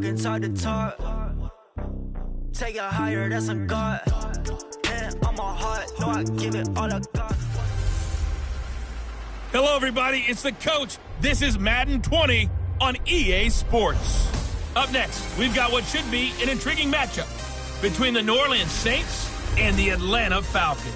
talking talk to talk. Take it higher, that's a God. Man, I'm a heart, no, I give it all I got. Hello, everybody. It's the coach. This is Madden 20 on EA Sports. Up next, we've got what should be an intriguing matchup between the New Orleans Saints and the Atlanta Falcons.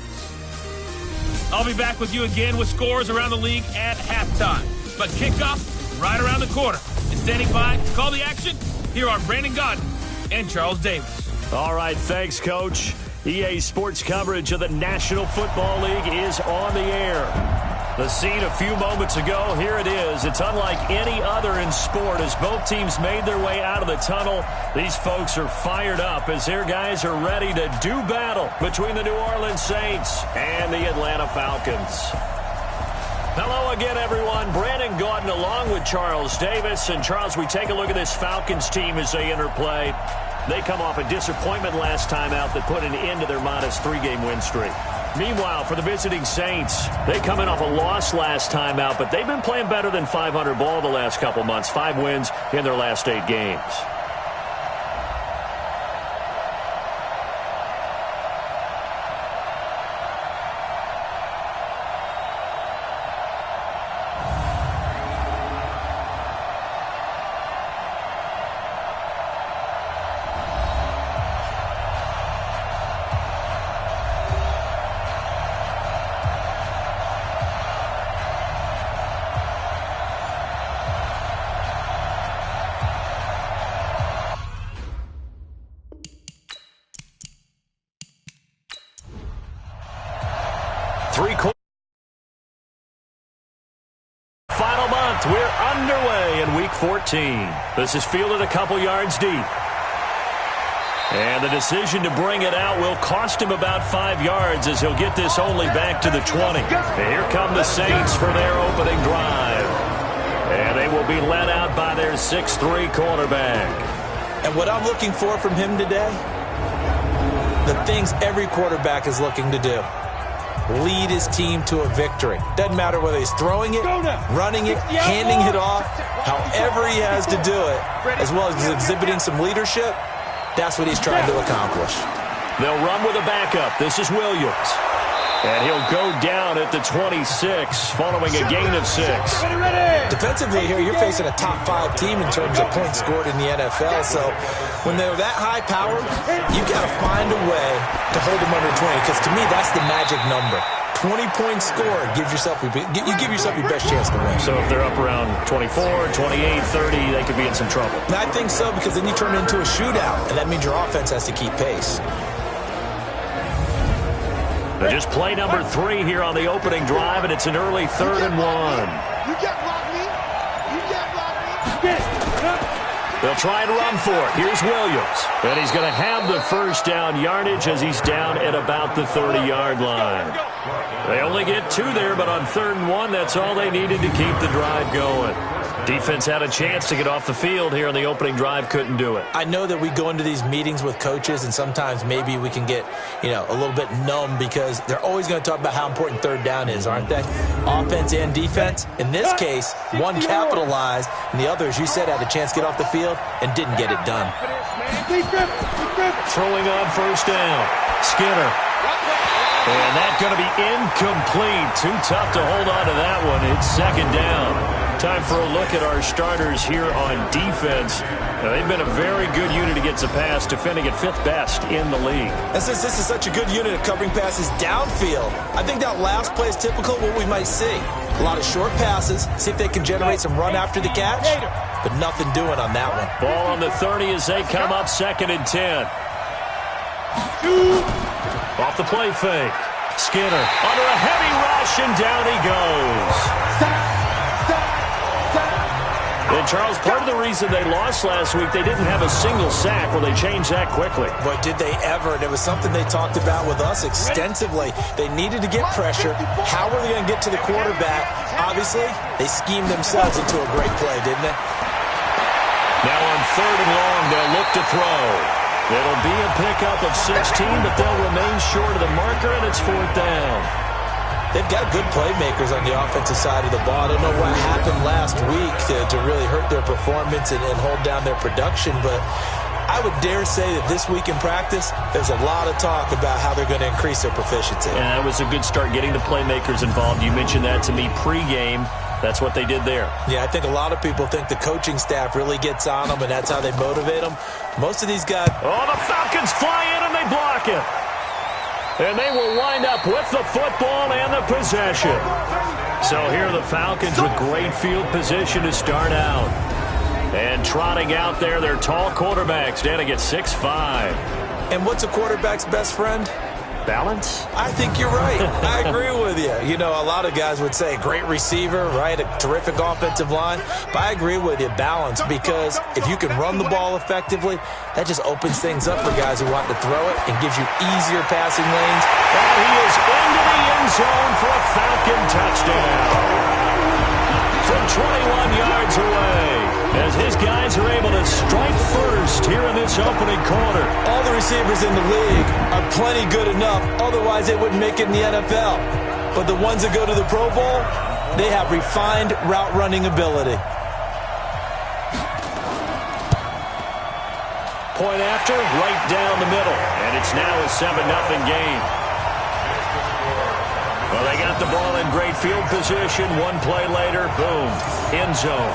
I'll be back with you again with scores around the league at halftime. But kickoff right around the corner. And standing by to call the action, here are Brandon Godden and Charles Davis. All right, thanks, Coach. EA Sports coverage of the National Football League is on the air. The scene a few moments ago, here it is. It's unlike any other in sport as both teams made their way out of the tunnel. These folks are fired up as their guys are ready to do battle between the New Orleans Saints and the Atlanta Falcons. Hello again, everyone. Brandon Gaudin along with Charles Davis. And, Charles, we take a look at this Falcons team as they enter play. They come off a disappointment last time out that put an end to their -3 game win streak. Meanwhile, for the visiting Saints, they come in off a loss last time out, but they've been playing better than 500 ball the last couple months. 5 wins in their last 8 games. Final month, we're underway in Week 14. This is fielded a couple yards deep. And the decision to bring it out will cost him about 5 yards as he'll get this only back to the 20. And here come the Saints for their opening drive. And they will be led out by their 6'3 quarterback. And what I'm looking for from him today, the things every quarterback is looking to do. Lead his team to a victory. Doesn't matter whether he's throwing it, running it, handing it off, however he has to do it, as well as exhibiting some leadership, that's what he's trying to accomplish. They'll run with a backup. This is Williams. And he'll go down at the 26 following a gain of 6. Defensively here, you're facing a top 5 team in terms of points scored in the NFL. So when they're that high powered, you got to find a way to hold them under 20. Because to me, that's the magic number. 20 points scored gives yourself, you give yourself your best chance to win. So if they're up around 24, 28, 30, they could be in some trouble. And I think so, because then you turn it into a shootout. And that means your offense has to keep pace. Just play number 3 here on the opening drive, and it's an early 3rd and 1. You can't block me. You can't block me. They'll try and run for it. Here's Williams. And he's going to have the first down yardage as he's down at about the 30-yard line. They only get 2 there, but on 3rd and 1, that's all they needed to keep the drive going. Defense had a chance to get off the field here on the opening drive, couldn't do it. I know that we go into these meetings with coaches, and sometimes maybe we can get, a little bit numb because they're always going to talk about how important 3rd down is, aren't they? Offense and defense. In this case, one capitalized, and the other, as you said, had a chance to get off the field and didn't get it done. Throwing on 1st down. Skinner. And that's going to be incomplete. Too tough to hold on to that one. It's 2nd down. Time for a look at our starters here on defense. They've been a very good unit against the pass, defending at 5th best in the league. And since this is such a good unit of covering passes downfield, I think that last play is typical of what we might see. A lot of short passes, see if they can generate some run after the catch, but nothing doing on that one. Ball on the 30 as they come up 2nd and 10. Off the play fake. Skinner under a heavy rush, and down he goes. And, Charles, part of the reason they lost last week, they didn't have a single sack. Well, they changed that quickly. But did they ever? And it was something they talked about with us extensively. They needed to get pressure. How were they going to get to the quarterback? Obviously, they schemed themselves into a great play, didn't they? Now on 3rd and long, they'll look to throw. It'll be a pickup of 16, but they'll remain short of the marker, and it's 4th down. they've got good playmakers on the offensive side of the ball. I don't know what happened last week to really hurt their performance and hold down their production, but I would dare say that this week in practice, there's a lot of talk about how they're going to increase their proficiency. And that was a good start, getting the playmakers involved. You mentioned that to me pregame. That's what they did there. Yeah, I think a lot of people think the coaching staff really gets on them, and that's how they motivate them. Most of these guys... Oh, the Falcons fly in and they block it. And they will wind up with the football and the possession. So here are the Falcons with great field position to start out. And trotting out there, their tall quarterback standing at 6'5". And what's a quarterback's best friend? Balance? I think you're right. I agree with you. You know, a lot of guys would say great receiver, right? A terrific offensive line. But I agree with you, balance, because if you can run the ball effectively, that just opens things up for guys who want to throw it and gives you easier passing lanes. And he is into the end zone for a Falcon touchdown. From 21 yards away, as his guys are able to strike first here in this opening quarter. All the receivers in the league are plenty good enough, otherwise they wouldn't make it in the NFL. But the ones that go to the Pro Bowl, they have refined route running ability. Point after, right down the middle, and it's now a 7-0 game. Well, they got the ball in great field position. One play later, boom, end zone.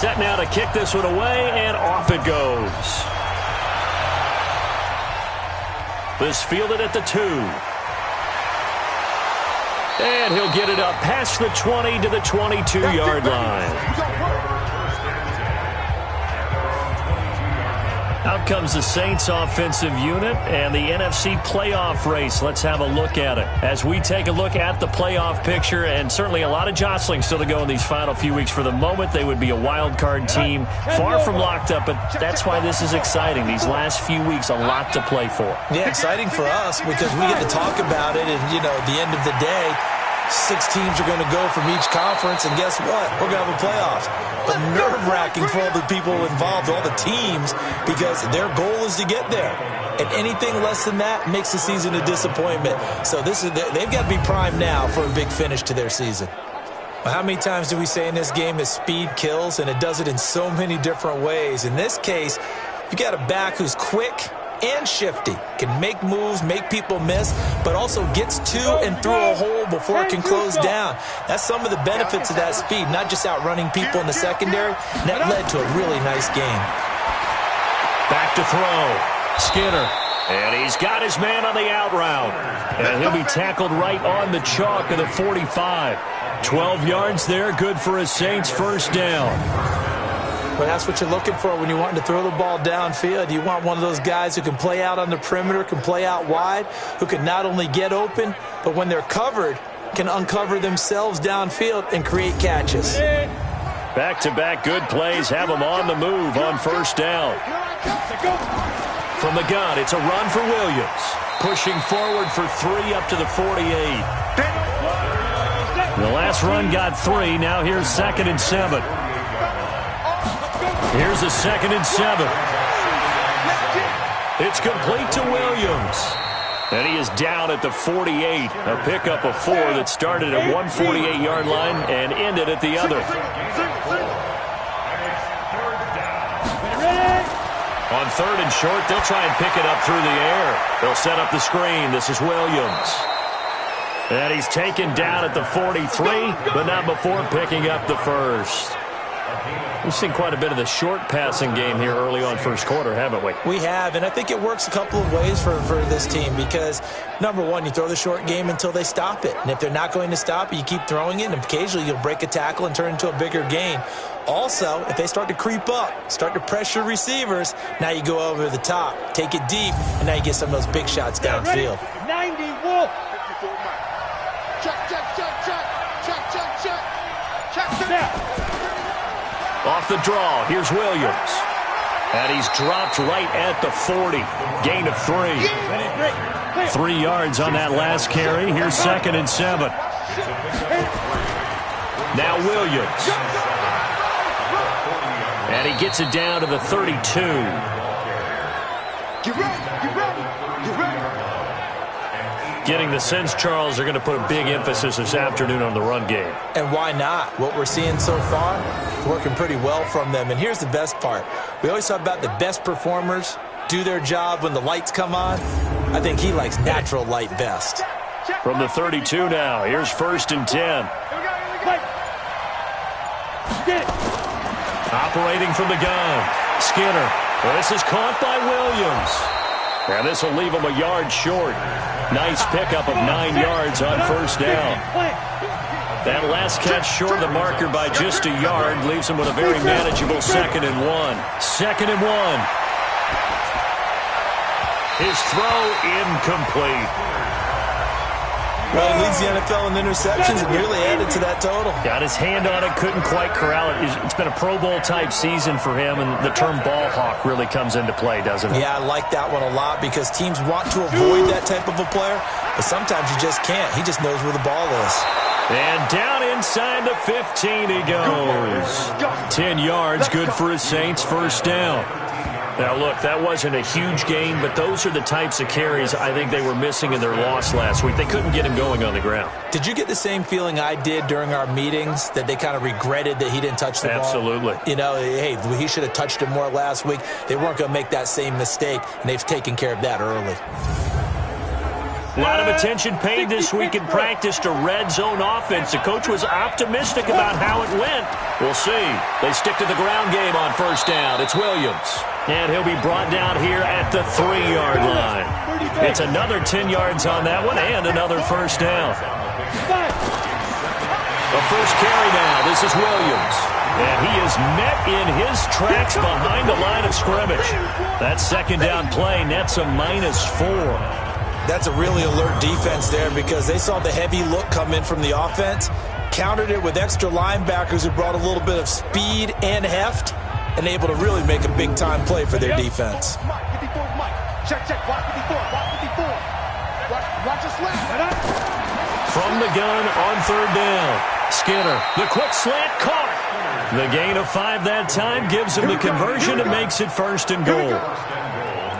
Set now to kick this one away, and off it goes. This fielded at the 2. And he'll get it up past the 20 to the 22-yard line. Out comes the Saints offensive unit and the NFC playoff race. Let's have a look at it as we take a look at the playoff picture, and certainly a lot of jostling still to go in these final few weeks. For the moment, they would be a wild card team, far from locked up, but that's why this is exciting. These last few weeks, a lot to play for. Yeah, exciting for us because we get to talk about it, and, you know, at the end of the day, 6 teams are going to go from each conference, and guess what? We're going to have a playoffs. But nerve-wracking for all the people involved, all the teams, because their goal is to get there. And anything less than that makes the season a disappointment. So they've got to be primed now for a big finish to their season. Well, how many times do we say in this game that speed kills, and it does it in so many different ways? In this case, you got a back who's quick and shifty, can make moves, make people miss, but also gets to and through a hole before it can close down. That's some of the benefits of that speed, not just outrunning people in the secondary. That led to a really nice game. Back to throw. Skinner. And he's got his man on the out route. And he'll be tackled right on the chalk of the 45. 12 yards there, good for a Saints first down. But that's what you're looking for when you want to throw the ball downfield. You want one of those guys who can play out on the perimeter, can play out wide, who can not only get open, but when they're covered, can uncover themselves downfield and create catches. Back-to-back good plays have them on the move on first down. From the gun, it's a run for Williams. Pushing forward for 3 up to the 48. The last run got 3. Now here's 2nd and 7. Here's a 2nd and 7. It's complete to Williams. And he is down at the 48. A pickup of 4 that started at 148-yard line and ended at the other. On 3rd and short, they'll try and pick it up through the air. They'll set up the screen. This is Williams. And he's taken down at the 43, but not before picking up the first. We've seen quite a bit of the short passing game here early on first quarter, haven't we? We have, and I think it works a couple of ways for this team because, number one, you throw the short game until they stop it. And if they're not going to stop it, you keep throwing it, and occasionally you'll break a tackle and turn it into a bigger gain. Also, if they start to creep up, start to pressure receivers, now you go over the top, take it deep, and now you get some of those big shots downfield. 90 Wolf. Check. Off the draw, here's Williams. And he's dropped right at the 40. Gain of 3. 3 yards on that last carry. Here's 2nd and 7. Now Williams. And he gets it down to the 32. Get ready. Get ready. Get ready. Getting the sense, Charles, they're going to put a big emphasis this afternoon on the run game. And why not? What we're seeing so far, working pretty well from them. And here's the best part. We always talk about the best performers do their job when the lights come on. I think he likes natural light best. From the 32 now, here's 1st and 10. Operating from the gun, Skinner. This is caught by Williams. And this will leave him a yard short. Nice pickup of 9 yards on 1st down. That last catch short of the marker by just a yard leaves him with a very manageable 2nd and 1. 2nd and 1. His throw incomplete. Well, he leads the NFL in interceptions and nearly added to that total. Got his hand on it, couldn't quite corral it. It's been a Pro Bowl-type season for him, and the term ball hawk really comes into play, doesn't it? Yeah, I like that one a lot because teams want to avoid that type of a player, but sometimes you just can't. He just knows where the ball is. And down inside the 15 he goes. 10 yards, good for his Saints, 1st down. Now, look, that wasn't a huge gain, but those are the types of carries I think they were missing in their loss last week. They couldn't get him going on the ground. Did you get the same feeling I did during our meetings, that they kind of regretted that he didn't touch the ball? Absolutely. You know, hey, he should have touched it more last week. They weren't going to make that same mistake, and they've taken care of that early. A lot of attention paid this week in practice to red zone offense. The coach was optimistic about how it went. We'll see. They stick to the ground game on 1st down. It's Williams. And he'll be brought down here at the 3-yard line. It's another 10 yards on that one and another 1st down. The first carry now. This is Williams. And he is met in his tracks behind the line of scrimmage. That 2nd down play nets a -4. That's a really alert defense there because they saw the heavy look come in from the offense, countered it with extra linebackers who brought a little bit of speed and heft, and able to really make a big-time play for their defense. Check, block 54, block 54. Watch us left. From the gun on 3rd down. Skinner, the quick slant caught. The gain of 5 that time gives him the conversion and makes it 1st and goal.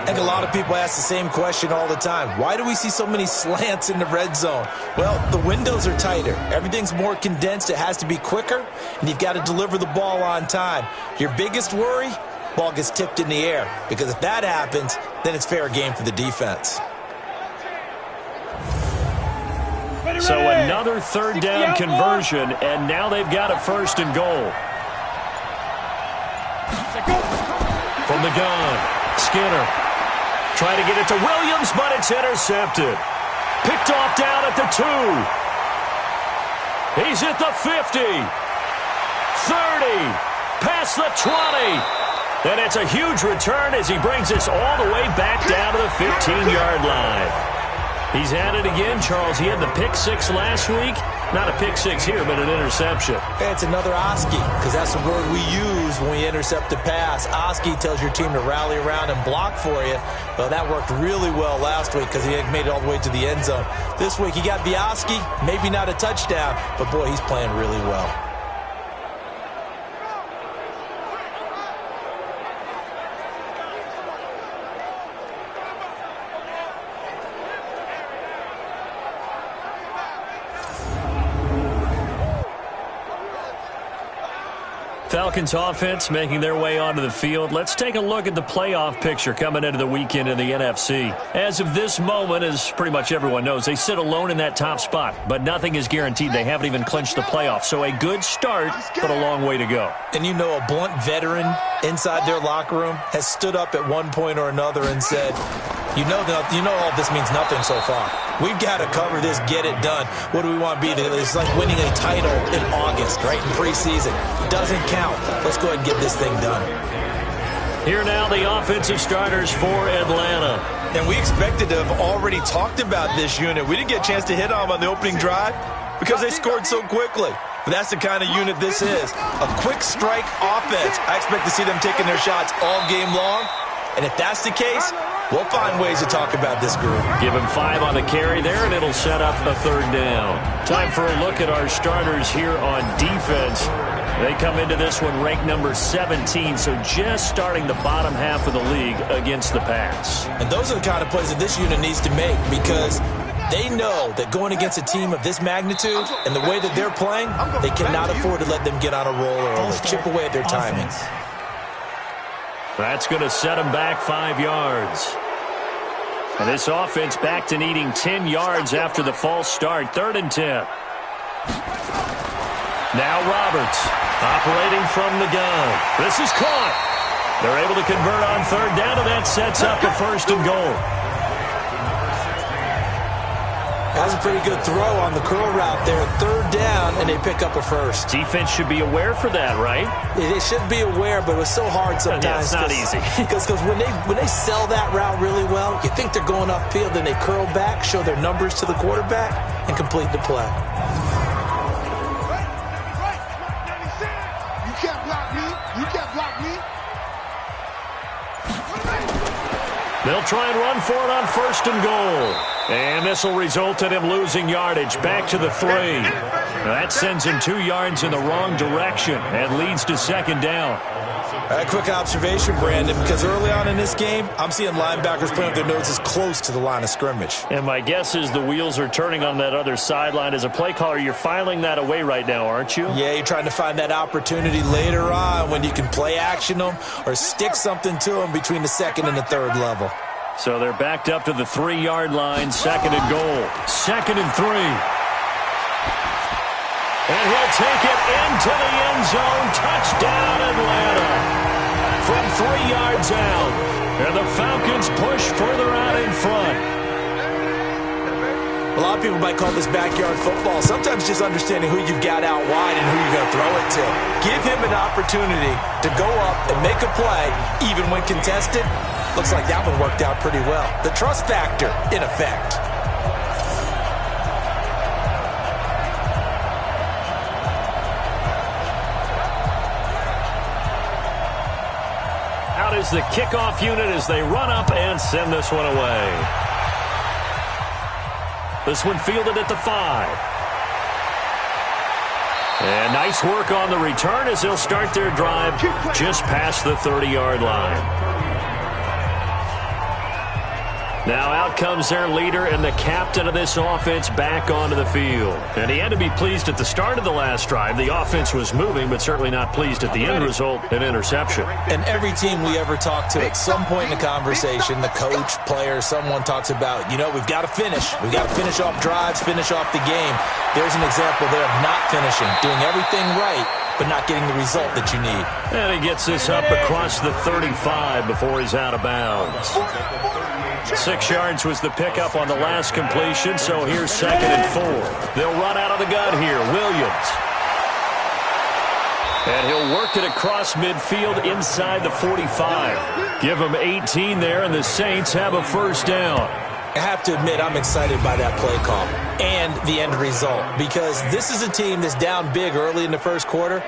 I think a lot of people ask the same question all the time. Why do we see so many slants in the red zone? Well, the windows are tighter. Everything's more condensed. It has to be quicker, and you've got to deliver the ball on time. Your biggest worry, ball gets tipped in the air, because if that happens, then it's fair game for the defense. So another 3rd down conversion, and now they've got a 1st and goal. From the gun, Skinner. Trying to get it to Williams, but it's intercepted. Picked off down at the 2. He's at the 50. 30. Past the 20. And it's a huge return as he brings us all the way back down to the 15-yard line. He's at it again, Charles. He had the pick 6 last week. Not a pick 6 here, but an interception. Hey, it's another Oski, because that's the word we use when we intercept a pass. Oski tells your team to rally around and block for you. Well, that worked really well last week because he had made it all the way to the end zone. This week, he got the Oski, maybe not a touchdown, but, boy, he's playing really well. Falcons offense making their way onto the field. Let's take a look at the playoff picture coming into the weekend in the NFC. As of this moment, as pretty much everyone knows, they sit alone in that top spot, but nothing is guaranteed. They haven't even clinched the playoffs, so a good start, but a long way to go. And you know, a blunt veteran inside their locker room has stood up at one point or another and said, you know all this means nothing so far. We've got to cover this, get it done. What do we want to be? It's like winning a title in August, right, in preseason. Doesn't count. Let's go ahead and get this thing done. Here now, the offensive starters for Atlanta. And we expected to have already talked about this unit. We didn't get a chance to hit on the opening drive because they scored so quickly. But that's the kind of unit this is. A quick strike offense. I expect to see them taking their shots all game long. And if that's the case, We'll find ways to talk about this group. Give him 5 on the carry there, and it'll set up a 3rd down. Time for a look at our starters here on defense. They come into this one ranked number 17, so just starting the bottom half of the league against the pass. And those are the kind of plays that this unit needs to make, because they know that going against a team of this magnitude and the way that they're playing, they cannot afford to let them get on a roll early. Chip away at their timing. That's going to set them back 5 yards. And this offense back to needing 10 yards after the false start. 3rd and 10. Now Roberts operating from the gun. This is caught. They're able to convert on 3rd down, and that sets up a 1st and goal. That's a pretty good throw on the curl route there. 3rd down, and they pick up a 1st. Defense should be aware for that, right? They should be aware, but it was so hard sometimes. Yeah, it's not easy. Because when they sell that route really well, you think they're going upfield, then they curl back, show their numbers to the quarterback, and complete the play. You can't block me. You can't block me. They'll try and run for it on 1st and goal. And this will result in him losing yardage back to the 3. That sends him 2 yards in the wrong direction and leads to 2nd down. A quick observation, Brandon, because early on in this game, I'm seeing linebackers playing with their noses close to the line of scrimmage. And my guess is the wheels are turning on that other sideline. As a play caller, you're filing that away right now, aren't you? Yeah, you're trying to find that opportunity later on when you can play action them or stick something to them between the 2nd and the 3rd level. So they're backed up to the 3-yard line, 2nd and goal. 2nd and 3. And he'll take it into the end zone. Touchdown, Atlanta. From 3 yards out. And the Falcons push further out in front. A lot of people might call this backyard football. Sometimes just understanding who you've got out wide and who you're going to throw it to. Give him an opportunity to go up and make a play, even when contested. Looks like that one worked out pretty well. The trust factor in effect. Out is the kickoff unit as they run up and send this one away. This one fielded at the 5. And nice work on the return as they'll start their drive just past the 30-yard line. Now out comes their leader and the captain of this offense back onto the field. And he had to be pleased at the start of the last drive. The offense was moving, but certainly not pleased at the end result, an interception. And every team we ever talk to, at some point in the conversation, the coach, player, someone talks about, we've got to finish. We've got to finish off drives, finish off the game. There's an example there of not finishing, doing everything right, but not getting the result that you need. And he gets this up across the 35 before he's out of bounds. 6 yards was the pickup on the last completion, so here's 2nd and 4. They'll run out of the gun here. Williams. And he'll work it across midfield inside the 45. Give him 18 there, and the Saints have a 1st down. I have to admit, I'm excited by that play call and the end result, because this is a team that's down big early in the 1st quarter,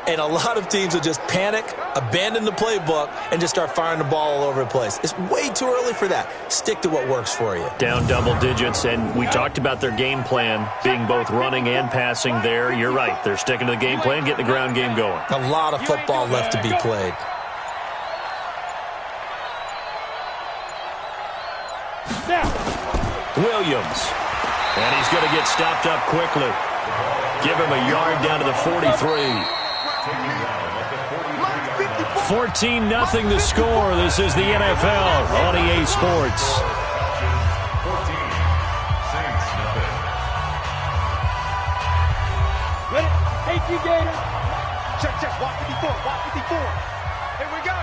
and a lot of teams will just panic, abandon the playbook, and just start firing the ball all over the place. It's way too early for that. Stick to what works for you. Down double digits, and we talked about their game plan being both running and passing there. You're right. They're sticking to the game plan, getting the ground game going. A lot of football left to be played. Williams. And he's going to get stopped up quickly. Give him a yard down to the 43. 14-0 the score. This is the NFL on EA Sports. Ready? Hey, Gator. Check. Walk 54. Walk 54. Here we go.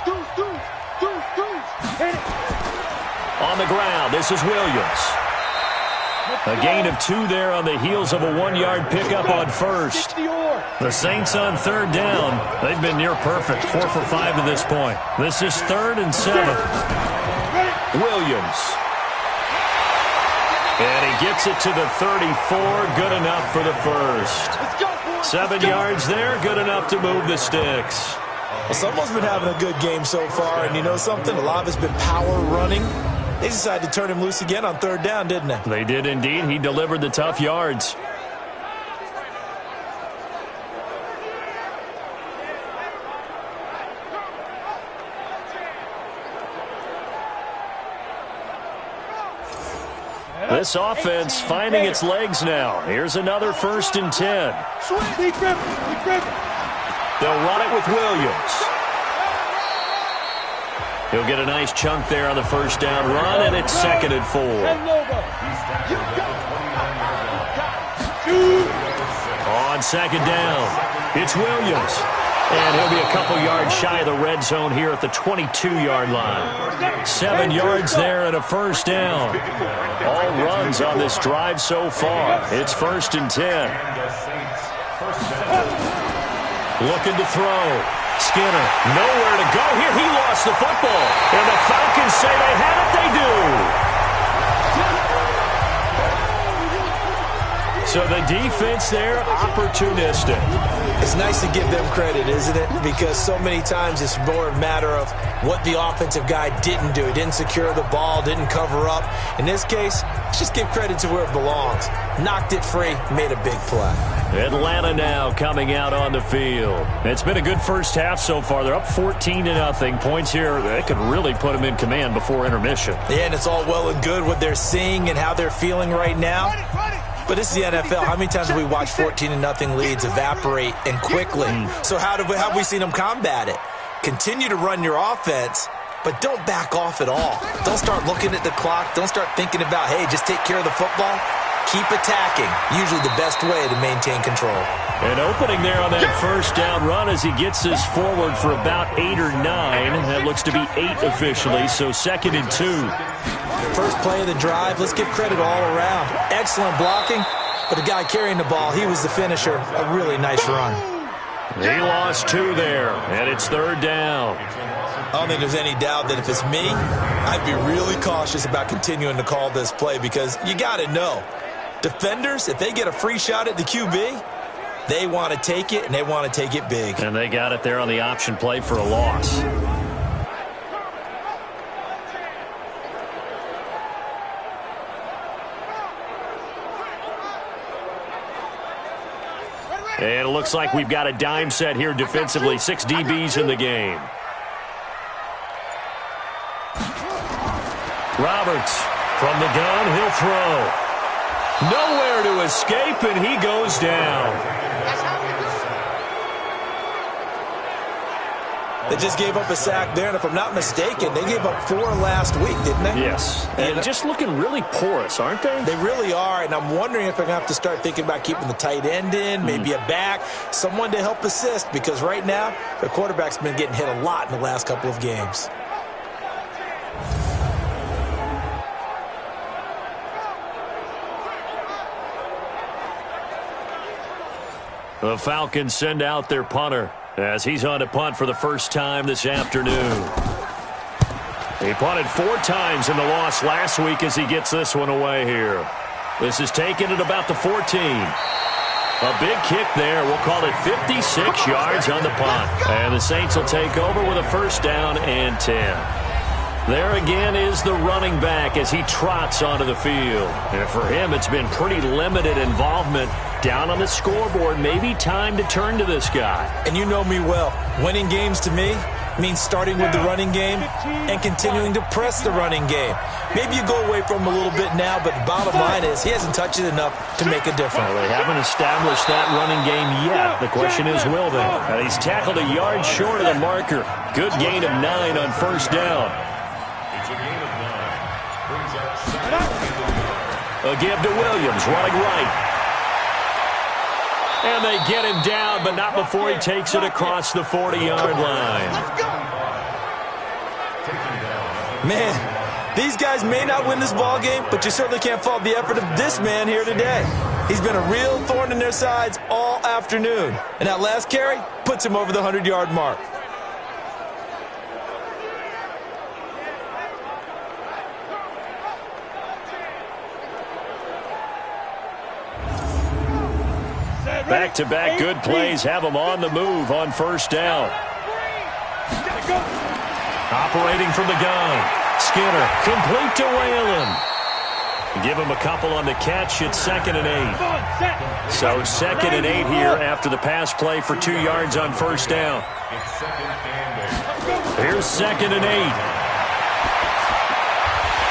Deuce. Hit it. On the ground, this is Williams. A gain of 2 there on the heels of a 1-yard pickup on 1st. The Saints on 3rd down. They've been near perfect, 4 for 5 to this point. This is 3rd and 7. Williams. And he gets it to the 34, good enough for the 1st. 7 yards there, good enough to move the sticks. Well, someone's been having a good game so far, and you know something? A lot of it's been power running. They decided to turn him loose again on third down, didn't they? They did indeed. He delivered the tough yards. This offense finding its legs now. Here's another 1st and 10. They'll run it with Williams. He'll get a nice chunk there on the first down run, and it's 2nd and 4. On 2nd down, it's Williams. And he'll be a couple yards shy of the red zone here at the 22-yard line. 7 yards there and a 1st down. All runs on this drive so far. It's 1st and 10. Looking to throw. Skinner, nowhere to go here. He lost the football. And the Falcons say they have it. They do. So the defense there, opportunistic. It's nice to give them credit, isn't it? Because so many times it's more a matter of what the offensive guy didn't do. He didn't secure the ball, didn't cover up. In this case, let's just give credit to where it belongs. Knocked it free, made a big play. Atlanta now coming out on the field. It's been a good first half so far. They're up 14-0. Points here, they could really put them in command before intermission. Yeah, and it's all well and good what they're seeing and how they're feeling right now. But this is the NFL. How many times have we watched 14-0 leads evaporate and quickly? So how have we seen them combat it? Continue to run your offense, but don't back off at all. Don't start looking at the clock. Don't start thinking about, hey, just take care of the football. Keep attacking. Usually the best way to maintain control. An opening there on that first down run as he gets this forward for about 8 or 9. That looks to be 8 officially, so 2nd and 2. First play of the drive, let's give credit all around. Excellent blocking, but the guy carrying the ball, he was the finisher. A really nice run. He lost 2 there, and it's 3rd down. I don't think there's any doubt that if it's me, I'd be really cautious about continuing to call this play because you got to know, defenders, if they get a free shot at the QB, they want to take it, and they want to take it big. And they got it there on the option play for a loss. And it looks like we've got a dime set here defensively. 6 DBs in the game. Roberts from the gun, he'll throw. Nowhere to escape, and he goes down. They just gave up a sack there, and if I'm not mistaken, they gave up 4 last week, didn't they? Yes. And just looking really porous, aren't they? They really are, and I'm wondering if they're going to have to start thinking about keeping the tight end in, maybe a back, someone to help assist, because right now, their quarterback's been getting hit a lot in the last couple of games. The Falcons send out their punter as he's on to punt for the first time this afternoon. He punted 4 times in the loss last week as he gets this one away here. This is taken at about the 14. A big kick there. We'll call it 56 yards on the punt. And the Saints will take over with a 1st down and 10. There again is the running back as he trots onto the field. And for him, it's been pretty limited involvement down on the scoreboard. Maybe time to turn to this guy. And you know me well. Winning games to me means starting with the running game and continuing to press the running game. Maybe you go away from him a little bit now, but the bottom line is he hasn't touched it enough to make a difference. Well, they haven't established that running game yet. The question is, will they? And he's tackled a yard short of the marker. Good gain of 9 on 1st down. A give to Williams, running right. And they get him down, but not before he takes it across the 40-yard line. Man, these guys may not win this ball game, but you certainly can't fault the effort of this man here today. He's been a real thorn in their sides all afternoon. And that last carry puts him over the 100-yard mark. Back-to-back good plays have him on the move on 1st down. Operating from the gun. Skinner, complete to Whalen. Give him a couple on the catch. It's 2nd and 8. So 2nd and 8 here after the pass play for 2 yards on first down. Here's 2nd and 8.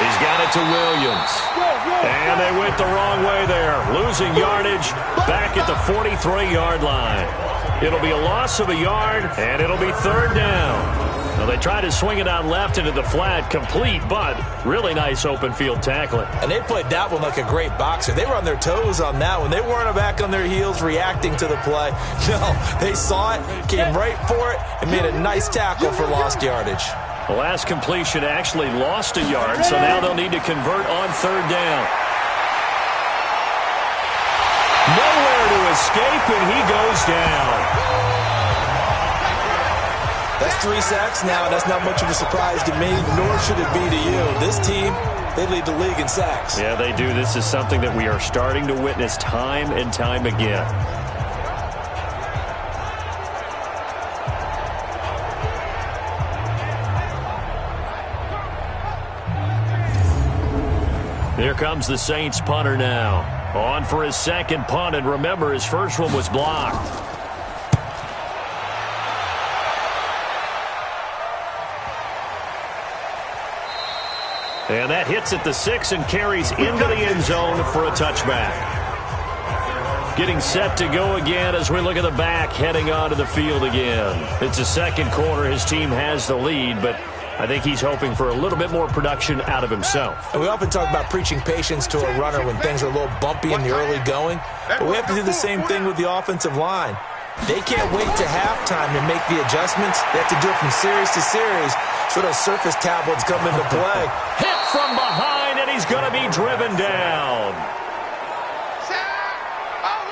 He's got it to Williams. And they went the wrong way there. Losing yardage back at the 43-yard line. It'll be a loss of a yard, and it'll be 3rd down. Now they tried to swing it out left into the flat, complete, but really nice open field tackling. And they played that one like a great boxer. They were on their toes on that one. They weren't back on their heels reacting to the play. No, they saw it, came right for it, and made a nice tackle for lost yardage. The last completion actually lost a yard, so now they'll need to convert on 3rd down. Nowhere to escape, and he goes down. That's 3 sacks now, and that's not much of a surprise to me, nor should it be to you. This team, they lead the league in sacks. Yeah, they do. This is something that we are starting to witness time and time again. Here comes the Saints punter now. On for his 2nd punt, and remember, his first one was blocked. And that hits at the 6 and carries into the end zone for a touchback. Getting set to go again as we look at the back heading onto the field again. It's the 2nd quarter. His team has the lead, but I think he's hoping for a little bit more production out of himself. And we often talk about preaching patience to a runner when things are a little bumpy in the early going, but we have to do the same thing with the offensive line. They can't wait to halftime to make the adjustments. They have to do it from series to series so those surface tablets come into play. Hit from behind, and he's going to be driven down.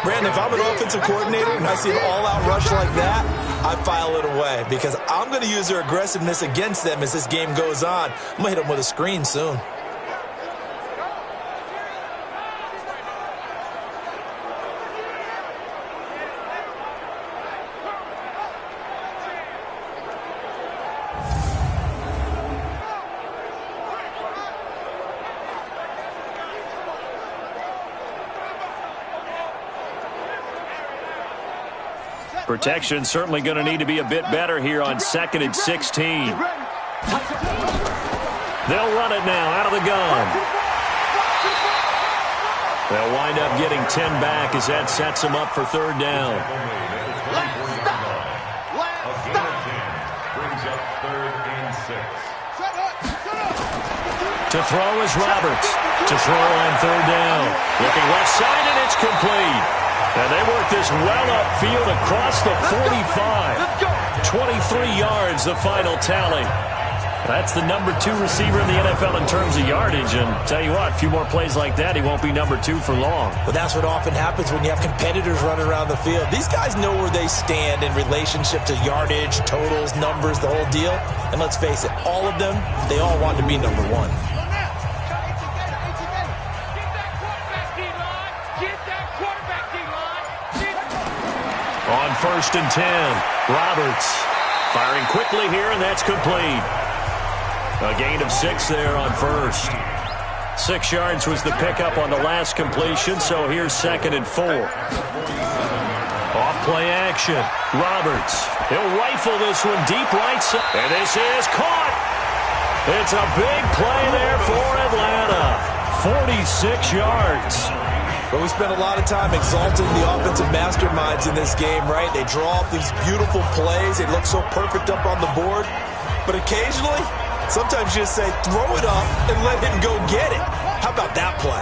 Brandon, if I'm an offensive coordinator and I see an all-out rush like that, I file it away because I'm going to use their aggressiveness against them as this game goes on. I'm going to hit them with a screen soon. Protection certainly going to need to be a bit better here on 2nd and 16. They'll run it now out of the gun. They'll wind up getting 10 back as that sets them up for 3rd down. To throw is Roberts. To throw on 3rd down. Looking left side, and it's complete. And they work this well upfield across the 45. 23 yards, the final tally. That's the number 2 receiver in the NFL in terms of yardage. And tell you what, a few more plays like that, he won't be number 2 for long. But that's what often happens when you have competitors running around the field. These guys know where they stand in relationship to yardage, totals, numbers, the whole deal. And let's face it, all of them, they all want to be number 1. On 1st and 10, Roberts firing quickly here, and that's complete. A gain of 6 there on 1st. 6 yards was the pickup on the last completion, so here's 2nd and 4. Off play action. Roberts. He'll rifle this one deep right side. And this is caught. It's a big play there for Atlanta. 46 yards. But we spend a lot of time exalting the offensive masterminds in this game, right? They draw up these beautiful plays. They look so perfect up on the board. But occasionally, sometimes you just say, throw it up and let him go get it. How about that play?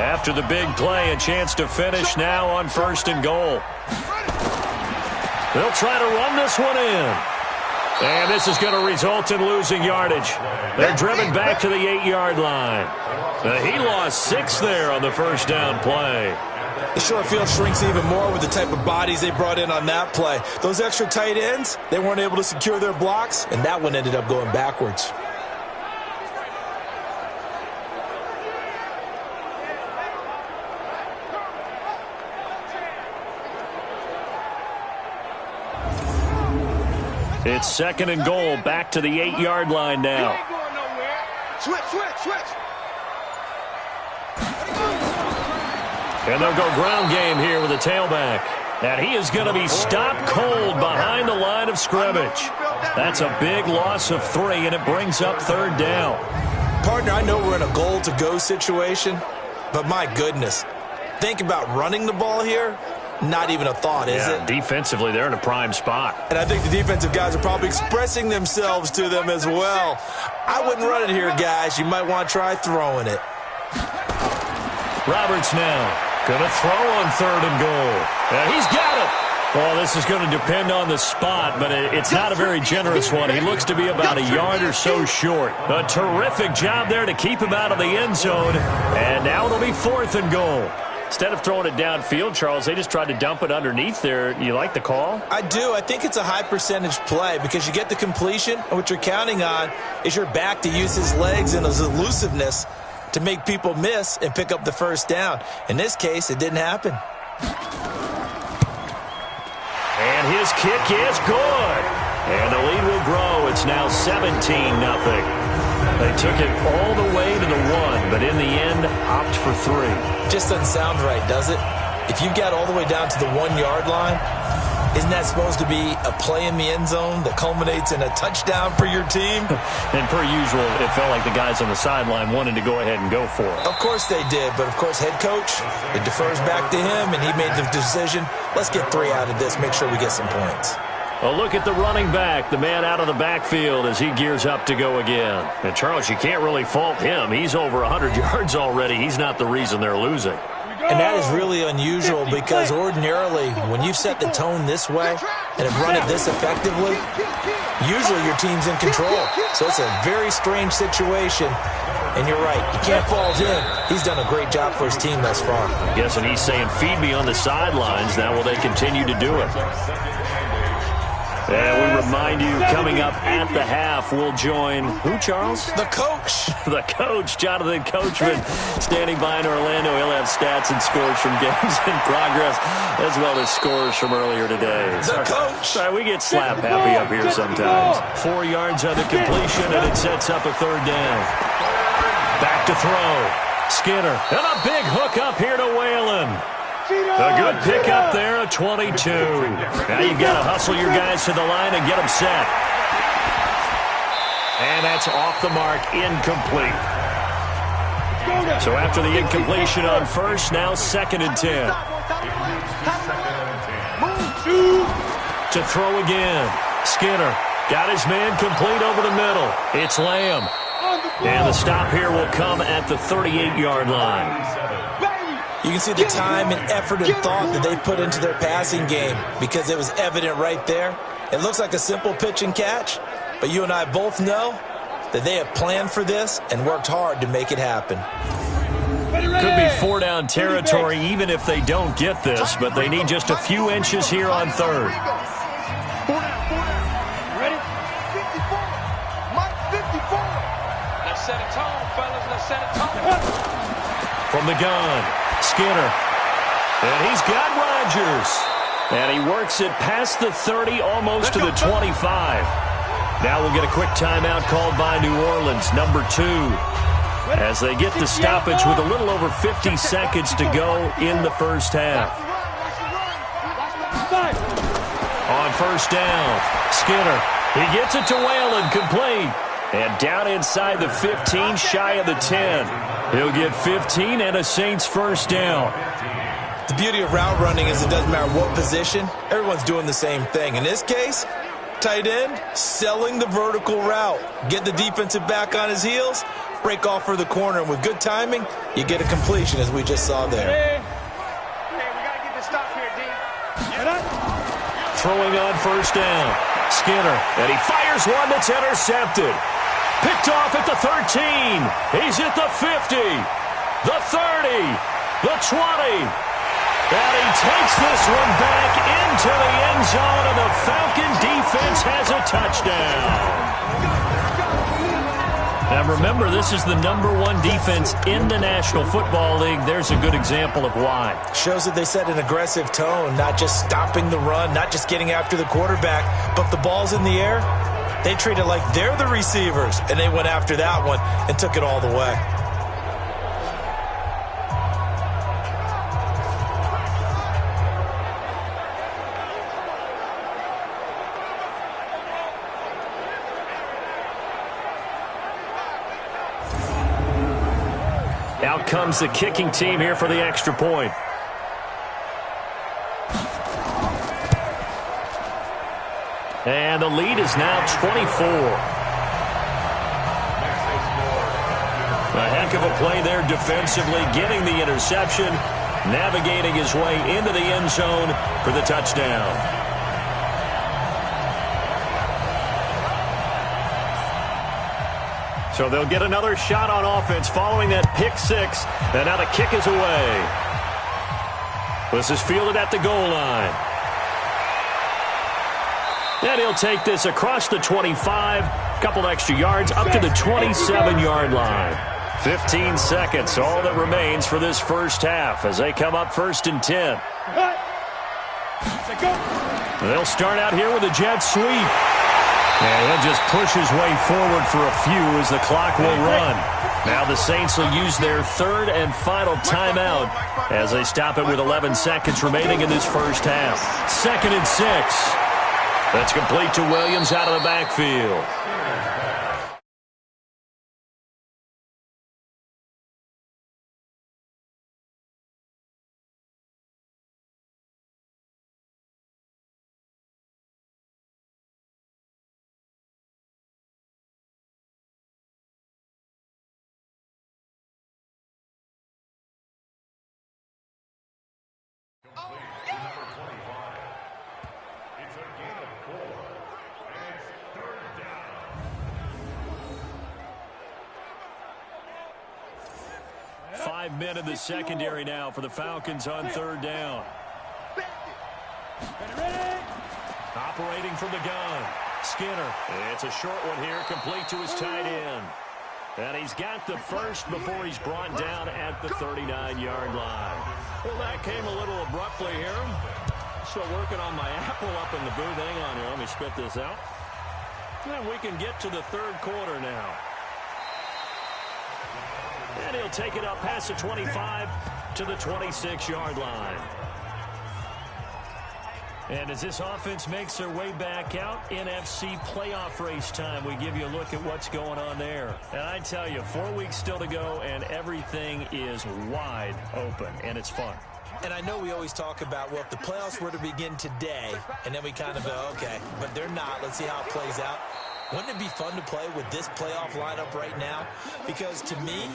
After the big play, a chance to finish now on 1st and goal. They'll try to run this one in. And this is going to result in losing yardage. They're driven back to the 8-yard line. He lost 6 there on the first down play. The short field shrinks even more with the type of bodies they brought in on that play. Those extra tight ends, they weren't able to secure their blocks, and that one ended up going backwards. It's 2nd and goal, back to the 8-yard line now. Switch. And they'll go ground game here with a tailback. And he is going to be stopped cold behind the line of scrimmage. That's a big loss of 3, and it brings up 3rd down. Partner, I know we're in a goal-to-go situation, but my goodness, think about running the ball here. Not even a thought, is it? Defensively, they're in a prime spot. And I think the defensive guys are probably expressing themselves to them as well. I wouldn't run it here, guys. You might want to try throwing it. Roberts now going to throw on 3rd and goal. And he's got it. Well, this is going to depend on the spot, but it's not a very generous one. He looks to be about a yard or so short. A terrific job there to keep him out of the end zone. And now it'll be 4th and goal. Instead of throwing it downfield, Charles, they just tried to dump it underneath there. You like the call? I do. I think it's a high-percentage play because you get the completion, and what you're counting on is your back to use his legs and his elusiveness to make people miss and pick up the 1st down. In this case, it didn't happen. And his kick is good. And the lead will grow. It's now 17-0. They took it all the way to the 1, but in the end, opt for 3. Just doesn't sound right, does it? If you got all the way down to the 1-yard line, isn't that supposed to be a play in the end zone that culminates in a touchdown for your team? And per usual, it felt like the guys on the sideline wanted to go ahead and go for it. Of course they did, but of course head coach, it defers back to him, and he made the decision, let's get 3 out of this, make sure we get some points. A look at the running back, the man out of the backfield as he gears up to go again. And Charles, you can't really fault him. He's over 100 yards already. He's not the reason they're losing. And that is really unusual because ordinarily, when you've set the tone this way and have run it this effectively, usually your team's in control. So it's a very strange situation. And you're right, you can't fault him. He's done a great job for his team thus far. Yes, and he's saying, feed me on the sidelines. Now will they continue to do it? And we remind you, coming up at the half, we'll join who, Charles? The coach. The coach, Jonathan Coachman, standing by in Orlando. He'll have stats and scores from games in progress, as well as scores from earlier today. The coach. Sorry, we get slap happy up here sometimes. 4 yards on the completion, and it sets up a 3rd down. Back to throw. Skinner, and a big hook up here to Whalen. A good pickup there, a 22. Now you've got to hustle your guys to the line and get them set. And that's off the mark, incomplete. So after the incompletion on 1st, now 2nd and 10. To throw again. Skinner got his man complete over the middle. It's Lamb. And the stop here will come at the 38-yard line. You can see the time and effort and thought that they put into their passing game because it was evident right there. It looks like a simple pitch and catch, but you and I both know that they have planned for this and worked hard to make it happen. Could be 4-down territory even if they don't get this, but they need just a few inches here on 3rd. Ready? 54. Mike, 54. Let's set a tone, fellas. Let's set a tone. From the gun. Skinner. And he's got Rodgers. And he works it past the 30, almost to the 25. Now we'll get a quick timeout called by New Orleans, number 2. As they get the stoppage with a little over 50 seconds to go in the 1st half. On 1st down, Skinner. He gets it to Whalen, complete. And down inside the 15, shy of the 10. He'll get 15 and a Saints 1st down. The beauty of route running is it doesn't matter what position. Everyone's doing the same thing. In this case, tight end, selling the vertical route. Get the defensive back on his heels, break off for the corner. And with good timing, you get a completion as we just saw there. Hey, we got to get this stop here, D. Throwing on 1st down. Skinner, and he fires one that's intercepted. Picked off at the 13. He's at the 50, the 30, the 20. And he takes this one back into the end zone, and the Falcon defense has a touchdown. Now remember, this is the #1 defense in the National Football League. There's a good example of why. Shows that they set an aggressive tone, not just stopping the run, not just getting after the quarterback, but if the ball's in the air, they treat it like they're the receivers, and they went after that one and took it all the way. Out comes the kicking team here for the extra point. And the lead is now 24. A heck of a play there defensively, getting the interception, navigating his way into the end zone for the touchdown. So they'll get another shot on offense following that pick six. And now the kick is away. This is fielded at the goal line. And he'll take this across the 25. Couple extra yards up to the 27-yard line. 15 seconds, all that remains for this first half as they come up 1st and 10. They'll start out here with a jet sweep. And he'll just push his way forward for a few as the clock will run. Now the Saints will use their 3rd and final timeout as they stop it with 11 seconds remaining in this first half. 2nd and 6. That's complete to Williams out of the backfield. It's a gain of 4, and it's 3rd down. Five men in the secondary now for the Falcons on 3rd down. Operating from the gun, Skinner. It's a short one here, complete to his tight end. And he's got the first before he's brought down at the 39-yard line. Well, that came a little abruptly here. So working on my apple up in the booth. Hang on here. Let me spit this out. And we can get to the 3rd quarter now. And he'll take it up past the 25 to the 26-yard line. And as this offense makes their way back out, NFC playoff race time, we give you a look at what's going on there. And I tell you, 4 weeks still to go, and everything is wide open, and it's fun. And I know we always talk about, well, if the playoffs were to begin today, and then we kind of go, okay, but they're not. Let's see how it plays out. Wouldn't it be fun to play with this playoff lineup right now? Because to me,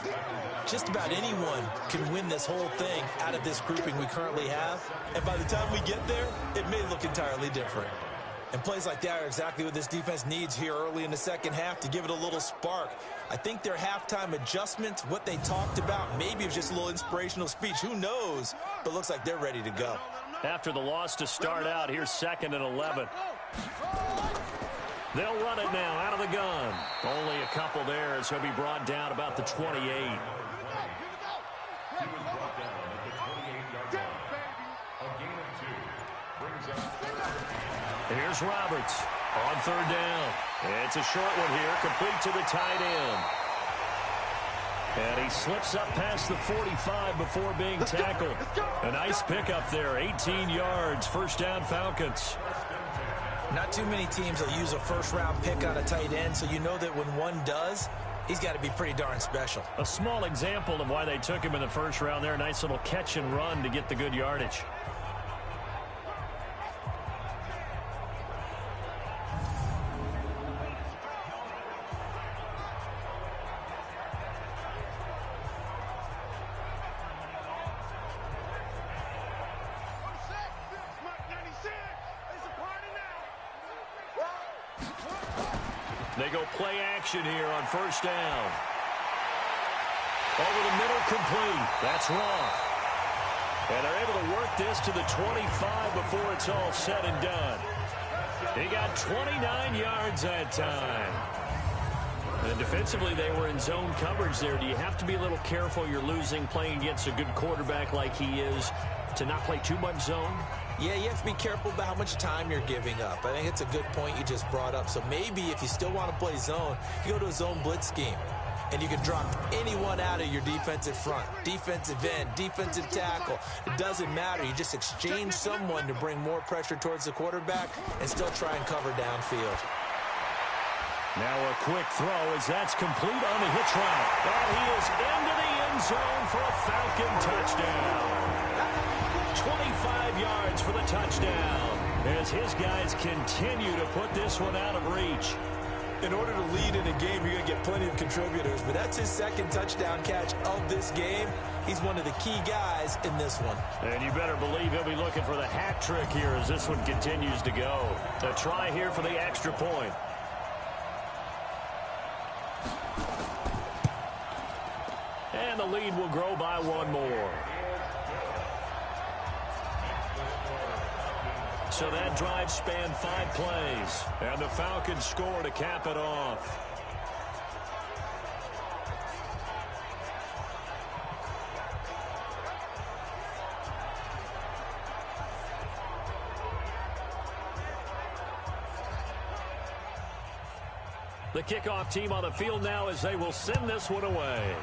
just about anyone can win this whole thing out of this grouping we currently have. And by the time we get there, it may look entirely different. And plays like that are exactly what this defense needs here early in the second half to give it a little spark. I think their halftime adjustments, what they talked about, maybe it was just a little inspirational speech. Who knows? But it looks like they're ready to go. After the loss to start out, here's 2nd and 11. They'll run it now out of the gun. Only a couple there as he'll be brought down about the 28. He was brought down at the 28-yard line. A gain of 2 brings up 3rd. Here's Roberts on 3rd down. It's a short one here, complete to the tight end. And he slips up past the 45 before being tackled. A nice pickup there, 18 yards, 1st down Falcons. Not too many teams will use a first-round pick on a tight end, so you know that when one does, he's got to be pretty darn special. A small example of why they took him in the 1st round there. Nice little catch and run to get the good yardage. They go play action here on 1st down. Over the middle, complete. That's Roth. And they're able to work this to the 25 before it's all said and done. He got 29 yards that time. And defensively, they were in zone coverage there. Do you have to be a little careful? You're losing playing against a good quarterback like he is to not play too much zone? Yeah, you have to be careful about how much time you're giving up. I think it's a good point you just brought up. So maybe if you still want to play zone, you go to a zone blitz scheme. And you can drop anyone out of your defensive front, defensive end, defensive tackle. It doesn't matter. You just exchange someone to bring more pressure towards the quarterback and still try and cover downfield. Now a quick throw as that's complete on the hitch route. And he is into the end zone for a Falcon touchdown. 25 yards for the touchdown as his guys continue to put this one out of reach. In order to lead in a game, you're going to get plenty of contributors, but that's his second touchdown catch of this game. He's one of the key guys in this one. And you better believe he'll be looking for the hat trick here as this one continues to go. A try here for the extra point. And the lead will grow by one more. So that drive spanned 5 plays. And the Falcons score to cap it off. The kickoff team on the field now as they will send this one away.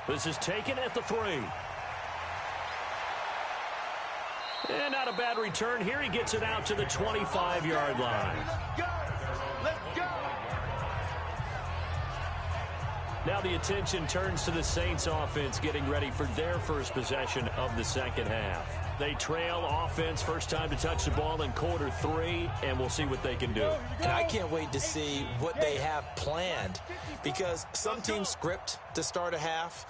This is taken at the 3. And not a bad return here. He gets it out to the 25-yard line. Let's go. Now the attention turns to the Saints offense getting ready for their first possession of the second half. They trail offense first time to touch the ball in quarter 3, and we'll see what they can do. And I can't wait to see what they have planned because some teams script to start a half.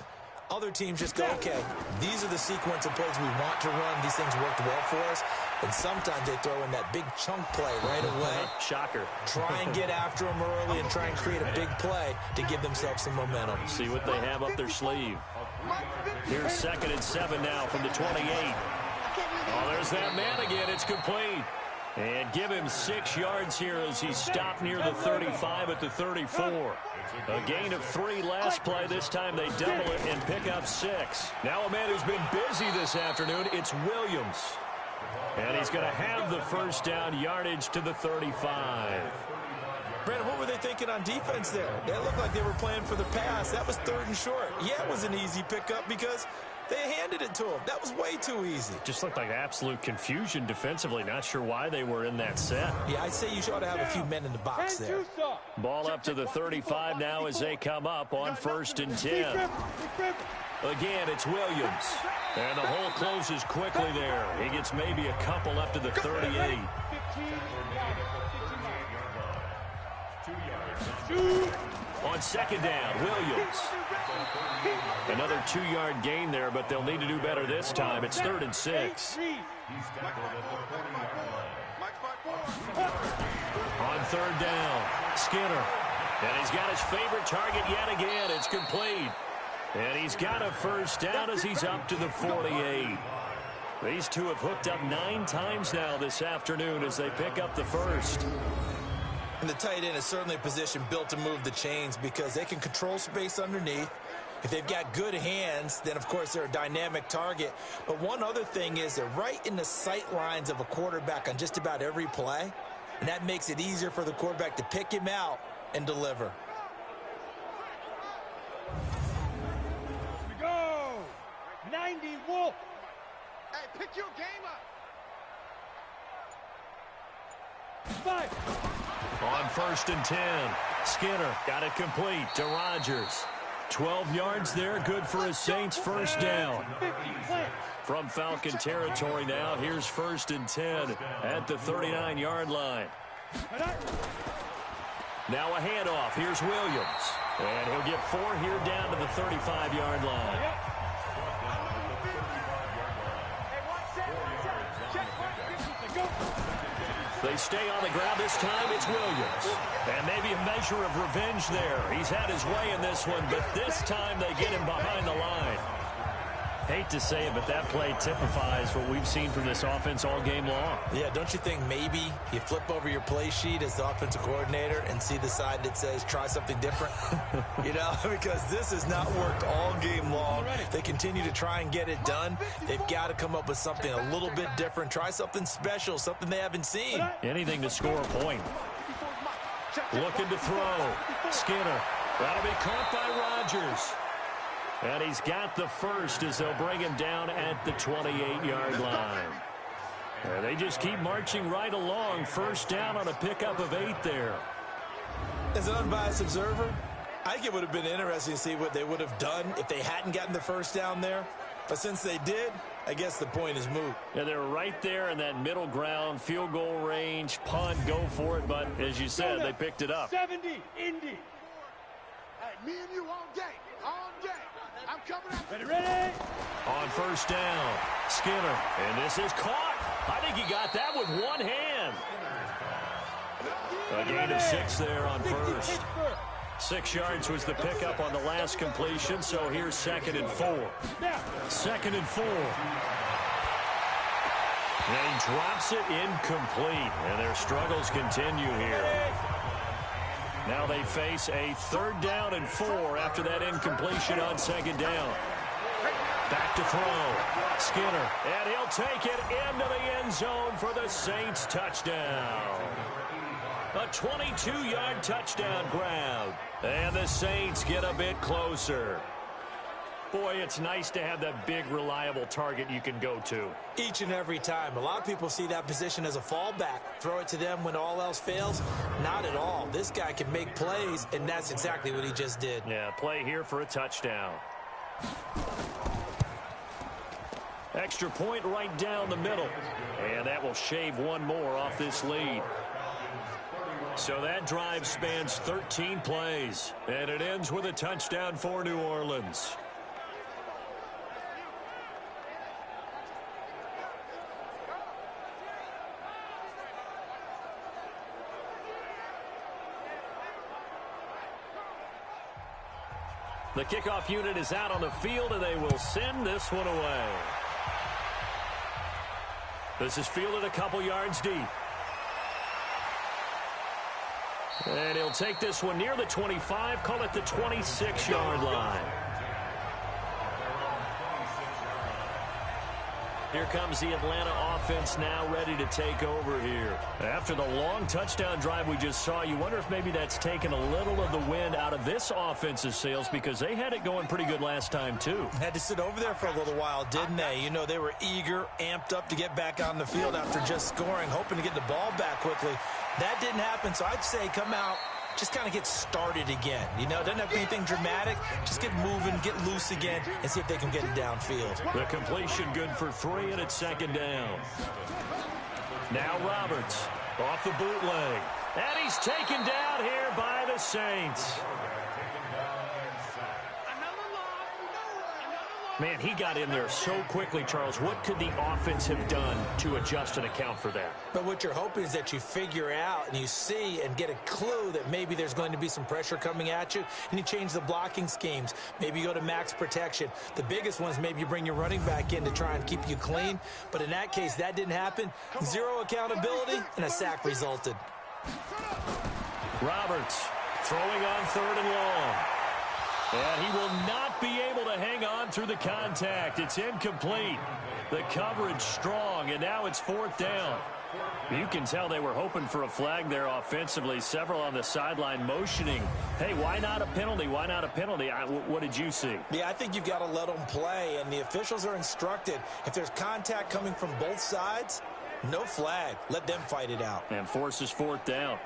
Other teams just go, okay, these are the sequence of plays we want to run. These things worked well for us. And sometimes they throw in that big chunk play right away. Shocker. Try and get after them early and try and create a big play to give themselves some momentum. See what they have up their sleeve. Here's 2nd and 7 now from the 28. Oh, there's that man again. It's complete. And give him 6 yards here as he's stopped near the 35 at the 34. A gain of 3 last play. This time they double it and pick up 6. Now a man who's been busy this afternoon, it's Williams. And he's going to have the first down yardage to the 35. Brandon, what were they thinking on defense there? They looked like they were playing for the pass. That was 3rd and short. Yeah, it was an easy pickup because they handed it to him. That was way too easy. Just looked like absolute confusion defensively. Not sure why they were in that set. Yeah, I'd say you ought to have a few men in the box there. Ball up to the 35 now as they come up on 1st and 10. Again, it's Williams. And the hole closes quickly there. He gets maybe a couple up to the 38. On 2nd down, Williams. Another 2-yard gain there, but they'll need to do better this time. It's 3rd and 6. On 3rd down, Skinner. And he's got his favorite target yet again. It's complete. And he's got a first down as he's up to the 48. These two have hooked up 9 times now this afternoon as they pick up the first. And the tight end is certainly a position built to move the chains because they can control space underneath. If they've got good hands, then, of course, they're a dynamic target. But one other thing is they're right in the sight lines of a quarterback on just about every play. And that makes it easier for the quarterback to pick him out and deliver. Here we go. 90 Wolf. Hey, pick your game up. 5. On 1st and 10, Skinner got it complete to Rodgers. 12 yards there, good for a Saints first down. From Falcon territory now, here's 1st and 10 at the 39-yard line. Now a handoff, here's Williams. And he'll get 4 here down to the 35-yard line. They stay on the ground. This time it's Williams. And maybe a measure of revenge there. He's had his way in this one, but this time they get him behind the line. Hate to say it, but that play typifies what we've seen from this offense all game long. Yeah, don't you think maybe you flip over your play sheet as the offensive coordinator and see the side that says try something different? You know, because this has not worked all game long. They continue to try and get it done. They've got to come up with something a little bit different. Try something special, something they haven't seen. Anything to score a point. Looking to throw. Skinner. That'll be caught by Rodgers. And he's got the first as they'll bring him down at the 28-yard line. And they just keep marching right along. First down on a pickup of 8 there. As an unbiased observer, I think it would have been interesting to see what they would have done if they hadn't gotten the first down there. But since they did, I guess the point is moot. Yeah, they're right there in that middle ground, field goal range, punt, go for it. But as you said, they picked it up. 70, Indy. Hey, me and you all day, all day. I'm coming up. Ready? On first down, Skinner, and this is caught. I think he got that with one hand. A gain of 6 there on first. 6 yards was the pickup on the last completion, so here's 2nd and 4. 2nd and 4. And he drops it incomplete, and their struggles continue here. Now they face a 3rd down and 4 after that incompletion on 2nd down. Back to throw. Skinner, and he'll take it into the end zone for the Saints touchdown. A 22-yard touchdown grab. And the Saints get a bit closer. Boy, it's nice to have that big, reliable target you can go to. Each and every time. A lot of people see that position as a fallback. Throw it to them when all else fails. Not at all. This guy can make plays, and that's exactly what he just did. Yeah, play here for a touchdown. Extra point right down the middle. And that will shave one more off this lead. So that drive spans 13 plays. And it ends with a touchdown for New Orleans. The kickoff unit is out on the field, and they will send this one away. This is fielded a couple yards deep. And he'll take this one near the 25, call it the 26-yard line. Here comes the Atlanta offense now ready to take over here. After the long touchdown drive we just saw, you wonder if maybe that's taken a little of the wind out of this offense's sails because they had it going pretty good last time, too. Had to sit over there for a little while, didn't they? You know, they were eager, amped up to get back on the field after just scoring, hoping to get the ball back quickly. That didn't happen, so I'd say come out, just kind of get started again. You know, doesn't have to be anything dramatic. Just get moving, get loose again, and see if they can get it downfield. The completion good for 3, and it's 2nd down. Now Roberts off the bootleg. And he's taken down here by the Saints. Man, he got in there so quickly, Charles. What could the offense have done to adjust and account for that? But what you're hoping is that you figure out and you see and get a clue that maybe there's going to be some pressure coming at you, and you change the blocking schemes. Maybe you go to max protection. The biggest ones, maybe you bring your running back in to try and keep you clean. But in that case, that didn't happen. 0 accountability, and a sack resulted. Roberts throwing on 3rd and long. And he will not be able to hang on through the contact. It's incomplete. The coverage strong, and now it's 4th down. You can tell they were hoping for a flag there offensively. Several on the sideline motioning. Hey, why not a penalty? Why not a penalty? What did you see? Yeah, I think you've got to let them play, and the officials are instructed. If there's contact coming from both sides, no flag. Let them fight it out. And forces 4th down.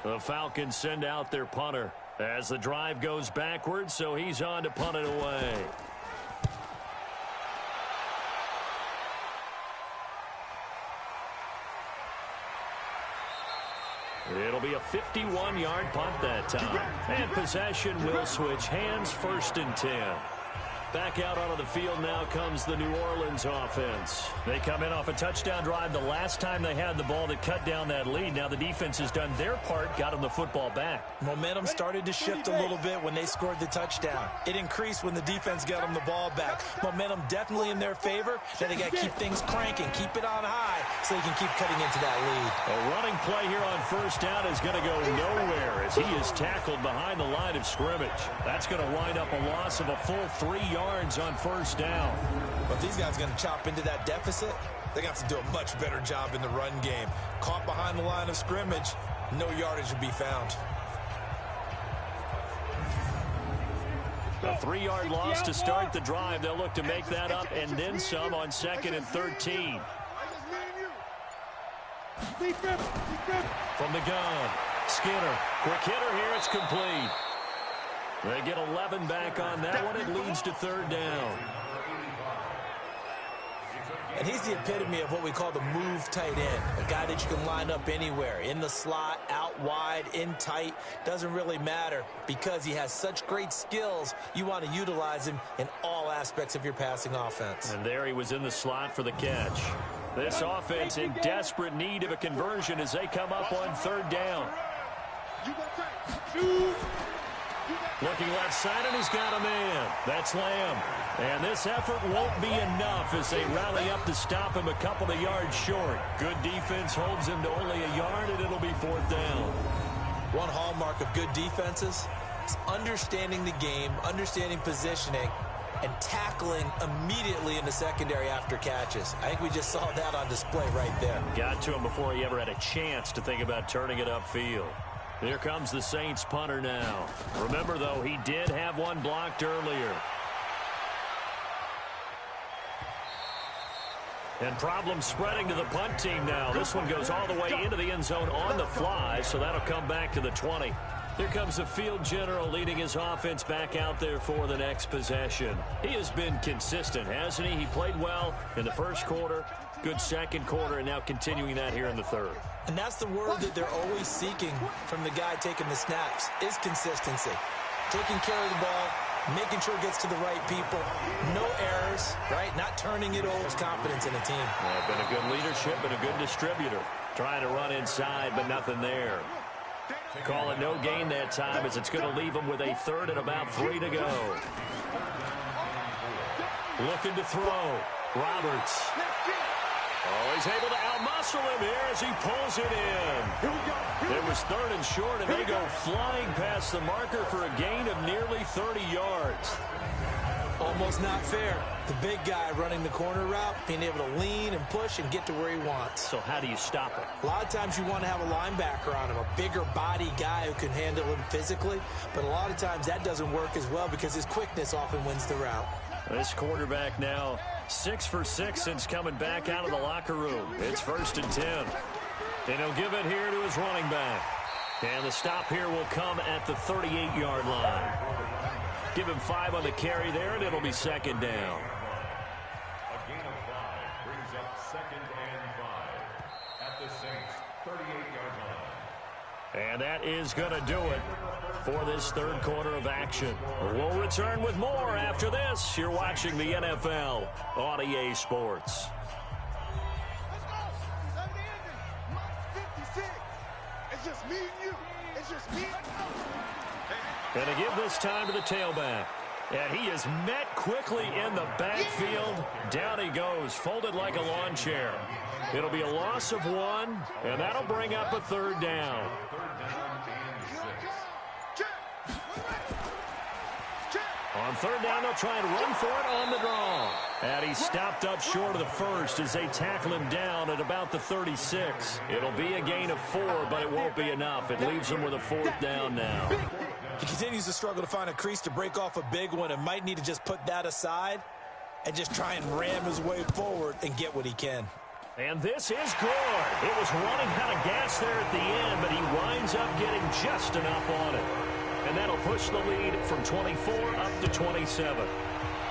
The Falcons send out their punter as the drive goes backwards, so he's on to punt it away. It'll be a 51-yard punt that time. And possession will switch hands, 1st and 10. Back out onto the field now comes the New Orleans offense. They come in off a touchdown drive the last time they had the ball that cut down that lead. Now the defense has done their part, got them the football back. Momentum started to shift a little bit when they scored the touchdown. It increased when the defense got them the ball back. Momentum definitely in their favor. Then they got to keep things cranking, keep it on high so they can keep cutting into that lead. A running play here on first down is going to go nowhere as he is tackled behind the line of scrimmage. That's going to wind up a loss of a full 3 yards on first down. But these guys are going to chop into that deficit. They got to do a much better job in the run game. Caught behind the line of scrimmage, no yardage would be found. A 3-yard loss to start the drive. They'll look to make that up and then some on 2nd and 13. From the gun, Skinner. Quick hitter here, it's complete. They get 11 back on that one. It leads to 3rd down. And he's the epitome of what we call the move tight end. A guy that you can line up anywhere. In the slot, out wide, in tight. Doesn't really matter because he has such great skills. You want to utilize him in all aspects of your passing offense. And there he was in the slot for the catch. This offense in desperate need of a conversion as they come up on 3rd down. Looking left side, and he's got a man. That's Lamb. And this effort won't be enough as they rally up to stop him a couple of yards short. Good defense holds him to only a yard, and it'll be 4th down. One hallmark of good defenses is understanding the game, understanding positioning, and tackling immediately in the secondary after catches. I think we just saw that on display right there. Got to him before he ever had a chance to think about turning it upfield. Here comes the Saints punter now. Remember, though, he did have one blocked earlier. And problems spreading to the punt team now. This one goes all the way into the end zone on the fly, so that'll come back to the 20. Here comes the field general leading his offense back out there for the next possession. He has been consistent, hasn't he? He played well in the first quarter, good second quarter, and now continuing that here in the 3rd. And that's the word that they're always seeking from the guy taking the snaps, is consistency. Taking care of the ball, making sure it gets to the right people, no errors, right? Not turning it over. There's confidence in a team. Yeah, been a good leadership and a good distributor. Trying to run inside, but nothing there. Call it no gain that time as it's going to leave him with a 3rd and about 3 to go. Looking to throw. Roberts. Oh, he's able to outmuscle him here as he pulls it in. It was 3rd and short, and they go flying past the marker for a gain of nearly 30 yards. Almost not fair. The big guy running the corner route, being able to lean and push and get to where he wants. So how do you stop it? A lot of times you want to have a linebacker on him, a bigger body guy who can handle him physically, but a lot of times that doesn't work as well because his quickness often wins the route. This quarterback now 6 for 6 since coming back out of the locker room. It's 1st and 10. And he'll give it here to his running back. And the stop here will come at the 38-yard line. Give him 5 on the carry there, and it'll be 2nd down. A gain of 5 brings up 2nd and 5 at the Saints' 38-yard line. And that is going to do it for this 3rd quarter of action. We'll return with more after this. You're watching the NFL on EA Sports. It's just me and you. It's just me. And to give this time to the tailback. And he is met quickly in the backfield. Down he goes, folded like a lawn chair. It'll be a loss of 1, and that'll bring up a 3rd down. On 3rd down, they'll try and run for it on the draw. And he stopped up short of the 1st as they tackle him down at about the 36. It'll be a gain of 4, but it won't be enough. It leaves him with a 4th down now. He continues to struggle to find a crease to break off a big one and might need to just put that aside and just try and ram his way forward and get what he can. And this is good. It was running out of gas there at the end, but he winds up getting just enough on it. And that'll push the lead from 24 up to 27.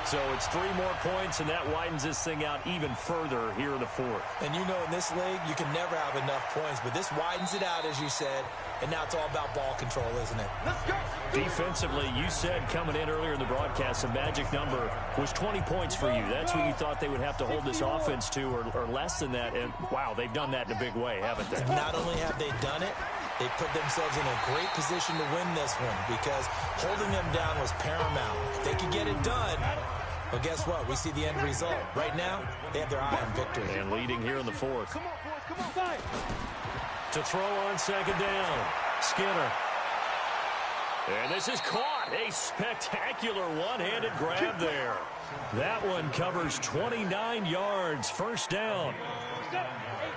So it's 3 more points, and that widens this thing out even further here in the fourth. And you know, in this league, you can never have enough points, but this widens it out, as you said, and now it's all about ball control, isn't it? Let's go. Defensively, you said coming in earlier in the broadcast, the magic number was 20 points for you. That's what you thought they would have to hold this offense to, or less than that. And, wow, they've done that in a big way, haven't they? And not only have they done it, they put themselves in a great position to win this one because holding them down was paramount. If they could get it done, well, guess what? We see the end result. Right now, they have their eye on victory. And leading here in the fourth. Come on, boys. Come on, fight. To throw on second down, Skinner. And this is caught. A spectacular one-handed grab there. That one covers 29 yards. First down.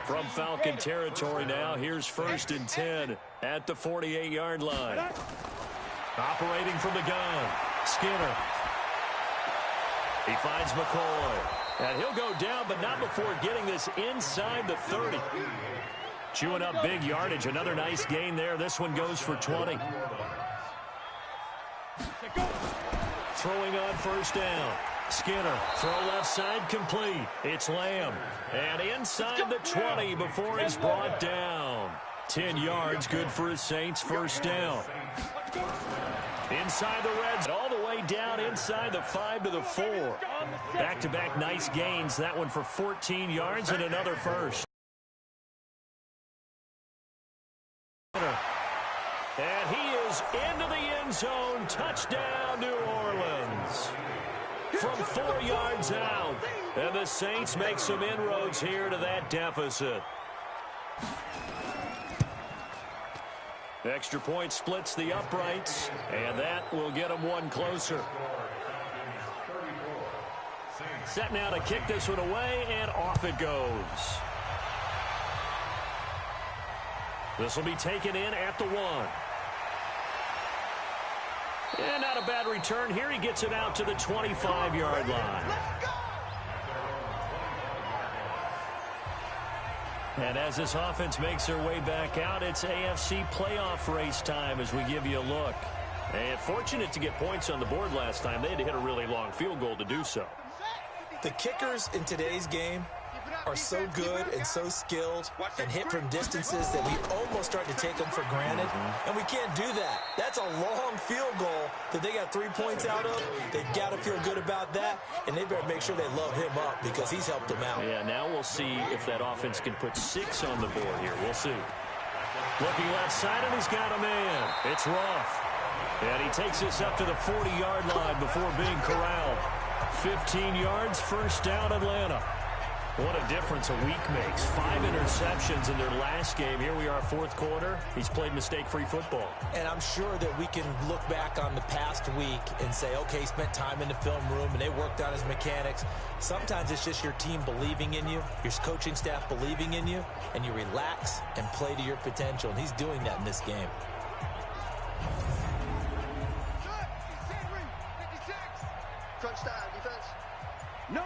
From Falcon territory now, here's 1st and 10 at the 48-yard line. Operating from the gun, Skinner. He finds McCoy. And he'll go down, but not before getting this inside the 30. Chewing up big yardage. Another nice gain there. This one goes for 20. Throwing on first down. Skinner, throw left side complete. It's Lamb. And inside the 20 before he's brought down. 10 yards, good for his Saints, first down. Inside the red zone, all the way down inside the 5 to the 4. Back-to-back nice gains. That one for 14 yards and another first. And he is into the end zone. Touchdown, New Orleans. From 4 yards out. And the Saints make some inroads here to that deficit. Extra point splits the uprights, and that will get them one closer. Set now to kick this one away, and off it goes. This will be taken in at the 1. And not a bad return here. He gets it out to the 25-yard line. And as this offense makes their way back out, it's AFC playoff race time as we give you a look. And fortunate to get points on the board last time. They had to hit a really long field goal to do so. The kickers in today's game are so good and so skilled and hit from distances that we almost start to take them for granted. And we can't do that. That's a long field goal that they got 3 points out of. They've got to feel good about that, and they better make sure they love him up because he's helped them out. Yeah, now we'll see if that offense can put 6 on the board here. We'll see. Looking left side, and he's got a man. It's Roth. And he takes this up to the 40-yard line before being corralled. 15 yards, first down, Atlanta. What a difference a week makes. 5 interceptions in their last game. Here we are, fourth quarter. He's played mistake-free football. And I'm sure that we can look back on the past week and say, okay, he spent time in the film room and they worked on his mechanics. Sometimes it's just your team believing in you, your coaching staff believing in you, and you relax and play to your potential. And he's doing that in this game. Crunch time, defense. No.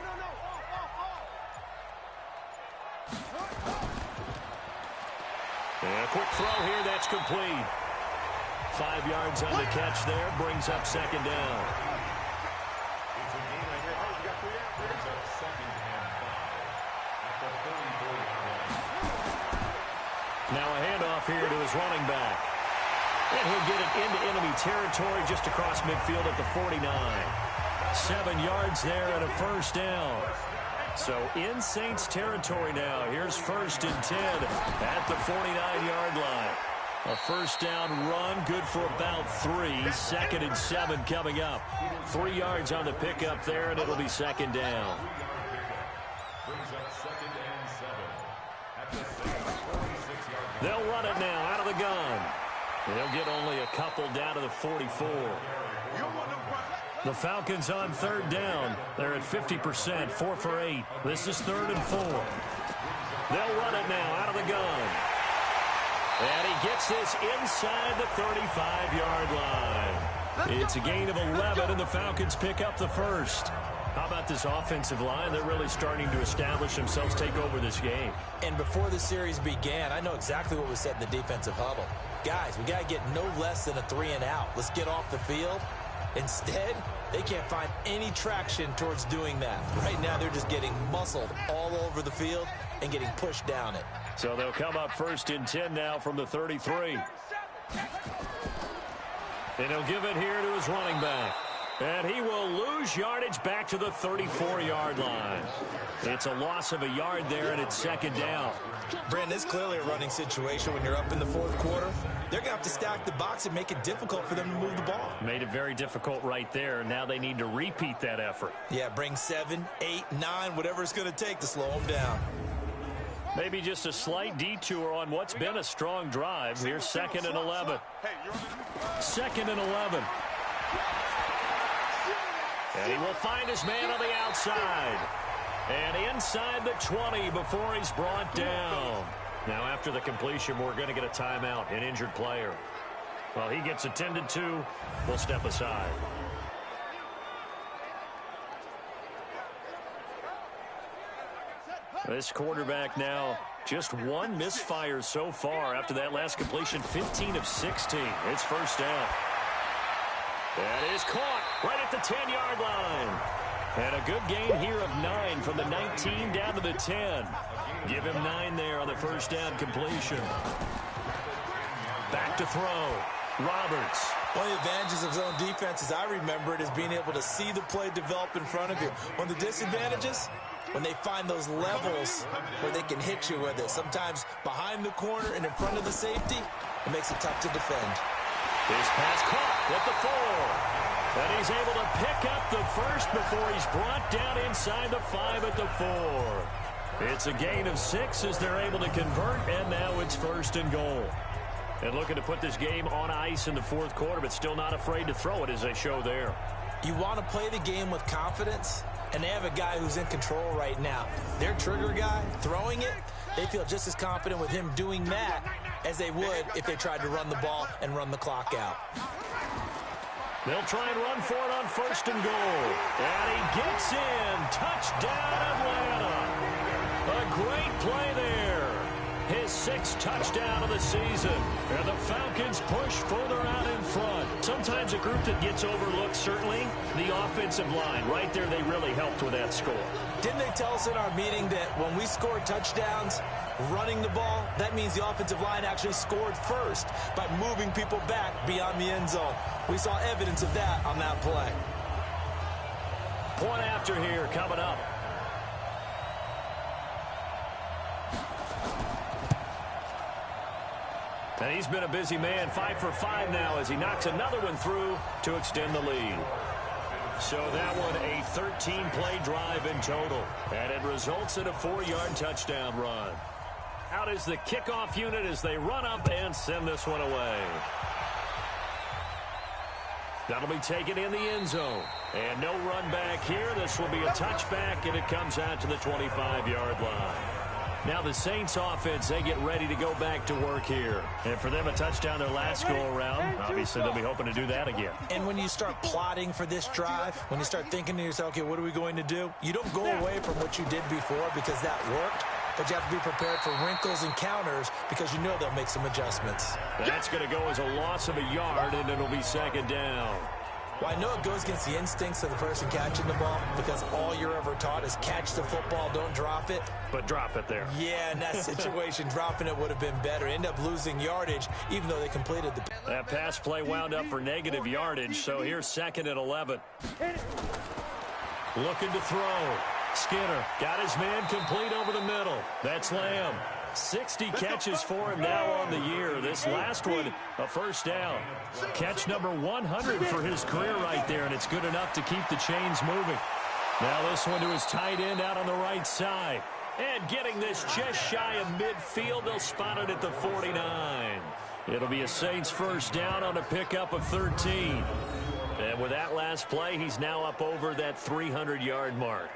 And a quick throw here, that's complete. 5 yards on the catch there, brings up second down. Now a handoff here to his running back. And he'll get it into enemy territory just across midfield at the 49. 7 yards there and a first down. So in Saints territory now. Here's 1st and 10 at the 49-yard line. A first down run, good for about 3. 2nd and 7 coming up. 3 yards on the pickup there, and it'll be second down. They'll run it now out of the gun. They'll get only a couple down to the 44. The Falcons on 3rd down. They're at 50%, 4 for 8. This is 3rd and 4. They'll run it now out of the gun. And he gets this inside the 35-yard line. It's a gain of 11, and the Falcons pick up the first. How about this offensive line? They're really starting to establish themselves, take over this game. And before the series began, I know exactly what was said in the defensive huddle. Guys, we got to get no less than a 3 and out. Let's get off the field. Instead, They can't find any traction towards doing that. Right now, they're just getting muscled all over the field and getting pushed down it. So they'll come up 1st and 10 now from the 33. And he'll give it here to his running back. And he will lose yardage back to the 34-yard line. It's a loss of a yard there, and it's 2nd down. Brandon, it's clearly a running situation when you're up in the 4th quarter. They're going to have to stack the box and make it difficult for them to move the ball. Made it very difficult right there. Now they need to repeat that effort. Yeah, bring 7, 8, 9, whatever it's going to take to slow them down. Maybe just a slight detour on what's been a strong drive. Here's 2nd and 11. 2nd and 11. And he will find his man on the outside. And inside the 20 before he's brought down. Now after the completion, we're going to get a timeout, an injured player. Well, he gets attended to. We'll step aside. This quarterback now, just 1 misfire so far after that last completion, 15 of 16. It's 1st down. That is caught right at the 10-yard line. And a good gain here of 9 from the 19 down to the 10. Give him 9 there on the 1st down completion. Back to throw. Roberts. One of the advantages of zone defense, as I remember it, is being able to see the play develop in front of you. One of the disadvantages, when they find those levels where they can hit you with it. Sometimes behind the corner and in front of the safety, it makes it tough to defend. His pass caught at the 4. And he's able to pick up the 1st before he's brought down inside the 5 at the 4. It's a gain of 6 as they're able to convert, and now it's 1st and goal. And looking to put this game on ice in the 4th quarter, but still not afraid to throw it as they show there. You want to play the game with confidence, and they have a guy who's in control right now. Their trigger guy, throwing it, they feel just as confident with him doing that as they would if they tried to run the ball and run the clock out. They'll try and run for it on 1st and goal. And he gets in. Touchdown, Atlanta. A great play there. His 6th touchdown of the season. And the Falcons push further out in front. Sometimes a group that gets overlooked, certainly, the offensive line. Right there, they really helped with that score. Didn't they tell us in our meeting that when we score touchdowns running the ball, that means the offensive line actually scored first by moving people back beyond the end zone? We saw evidence of that on that play. Point after here coming up. And he's been a busy man, 5 for 5 now as he knocks another one through to extend the lead. So that one a 13-play drive in total. And it results in a 4-yard touchdown run. Out is the kickoff unit as they run up and send this one away. That'll be taken in the end zone. And no run back here. This will be a touchback, and it comes out to the 25-yard line. Now the Saints offense, they get ready to go back to work here. And for them, a touchdown their last go-around. Obviously, they'll be hoping to do that again. And when you start plotting for this drive, when you start thinking to yourself, okay, what are we going to do? You don't go away from what you did before because that worked. But you have to be prepared for wrinkles and counters because you know they'll make some adjustments. That's going to go as a loss of a yard, and it'll be 2nd down. Well, I know it goes against the instincts of the person catching the ball because all you're ever taught is catch the football, don't drop it. But drop it there. Yeah, in that situation, dropping it would have been better. End up losing yardage, even though they completed the... That pass play wound up for negative yardage, so here's 2nd and 11. Looking to throw. Skinner got his man complete over the middle. That's Lamb. 60 catches for him now on the year. This last one, a 1st down. Catch number 100 for his career right there, and it's good enough to keep the chains moving. Now this one to his tight end out on the right side. And getting this just shy of midfield, they'll spot it at the 49. It'll be a Saints 1st down on a pickup of 13. And with that last play, he's now up over that 300-yard mark.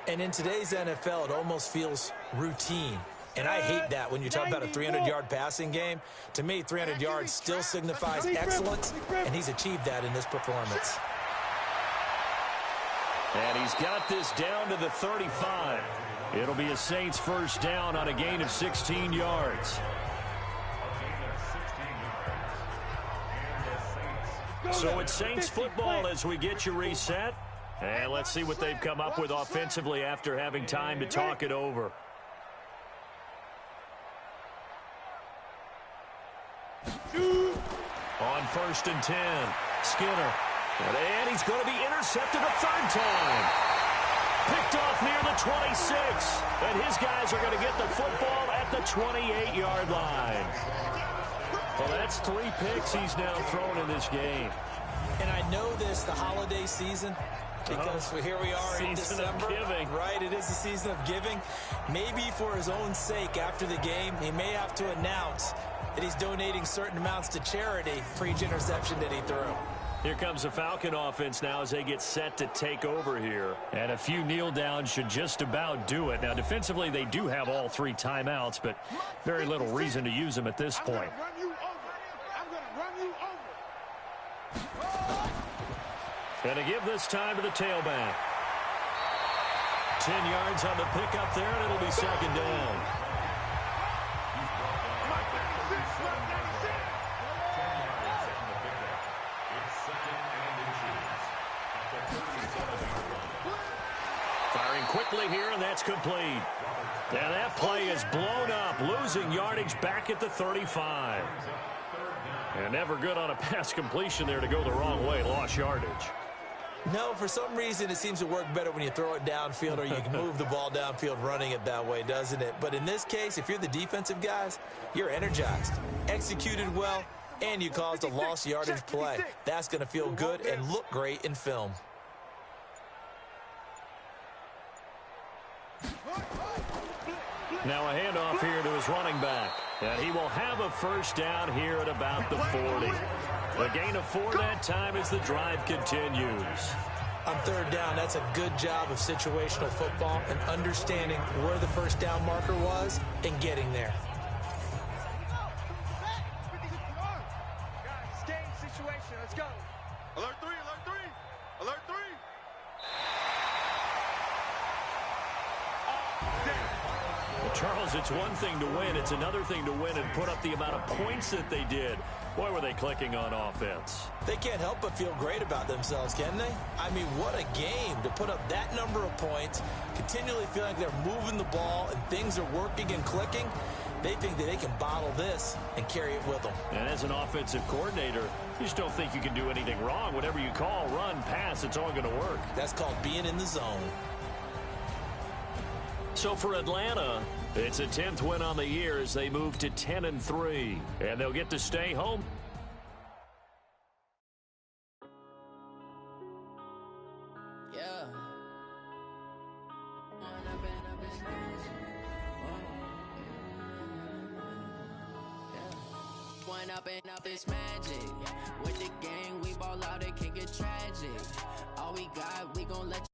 And in today's NFL, it almost feels routine. And I hate that when you talk about a 300-yard passing game. To me, 300 yards still signifies excellence, and he's achieved that in this performance. And he's got this down to the 35. It'll be a Saints 1st down on a gain of 16 yards. So it's Saints football as we get you reset. And let's see what they've come up with offensively after having time to talk it over. On 1st and 10, Skinner. And he's going to be intercepted a third time. Picked off near the 26. And his guys are going to get the football at the 28-yard line. Well, that's 3 picks he's now thrown in this game. And I know this, the holiday season, because here we are in December. Right, it is the season of giving. Maybe for his own sake after the game, he may have to announce that he's donating certain amounts to charity for each interception that he threw. Here comes the Falcon offense now as they get set to take over here. And a few kneel downs should just about do it. Now, defensively, they do have all 3 timeouts, but very little reason to use them at this point. And to give this time to the tailback. 10 yards on the pickup there, and it'll be 2nd down. Firing quickly here, and that's complete. Now that play is blown up, losing yardage back at the 35. And never good on a pass completion there to go the wrong way, lost yardage. No, for some reason it seems to work better when you throw it downfield or you can move the ball downfield running it that way, doesn't it? But in this case, if you're the defensive guys, you're energized, executed well, and you caused a lost yardage play. That's going to feel good and look great in film. Now a handoff here to his running back. And he will have a 1st down here at about the 40. A gain of 4 that time as the drive continues. On 3rd down, that's a good job of situational football and understanding where the 1st down marker was and getting there. Guys, game situation. Let's go. Alert 3, alert 3, alert 3. Charles, it's one thing to win. It's another thing to win and put up the amount of points that they did. Boy, were they clicking on offense. They can't help but feel great about themselves, can they? I mean, what a game to put up that number of points, continually feel like they're moving the ball and things are working and clicking. They think that they can bottle this and carry it with them. And as an offensive coordinator, you just don't think you can do anything wrong. Whatever you call, run, pass, it's all going to work. That's called being in the zone. So for Atlanta, it's a 10th win on the year as they move to 10-3. And they'll get to stay home. Yeah. Point up and up, it's magic. With the gang, we ball out, it can get tragic. All we got, we gon' let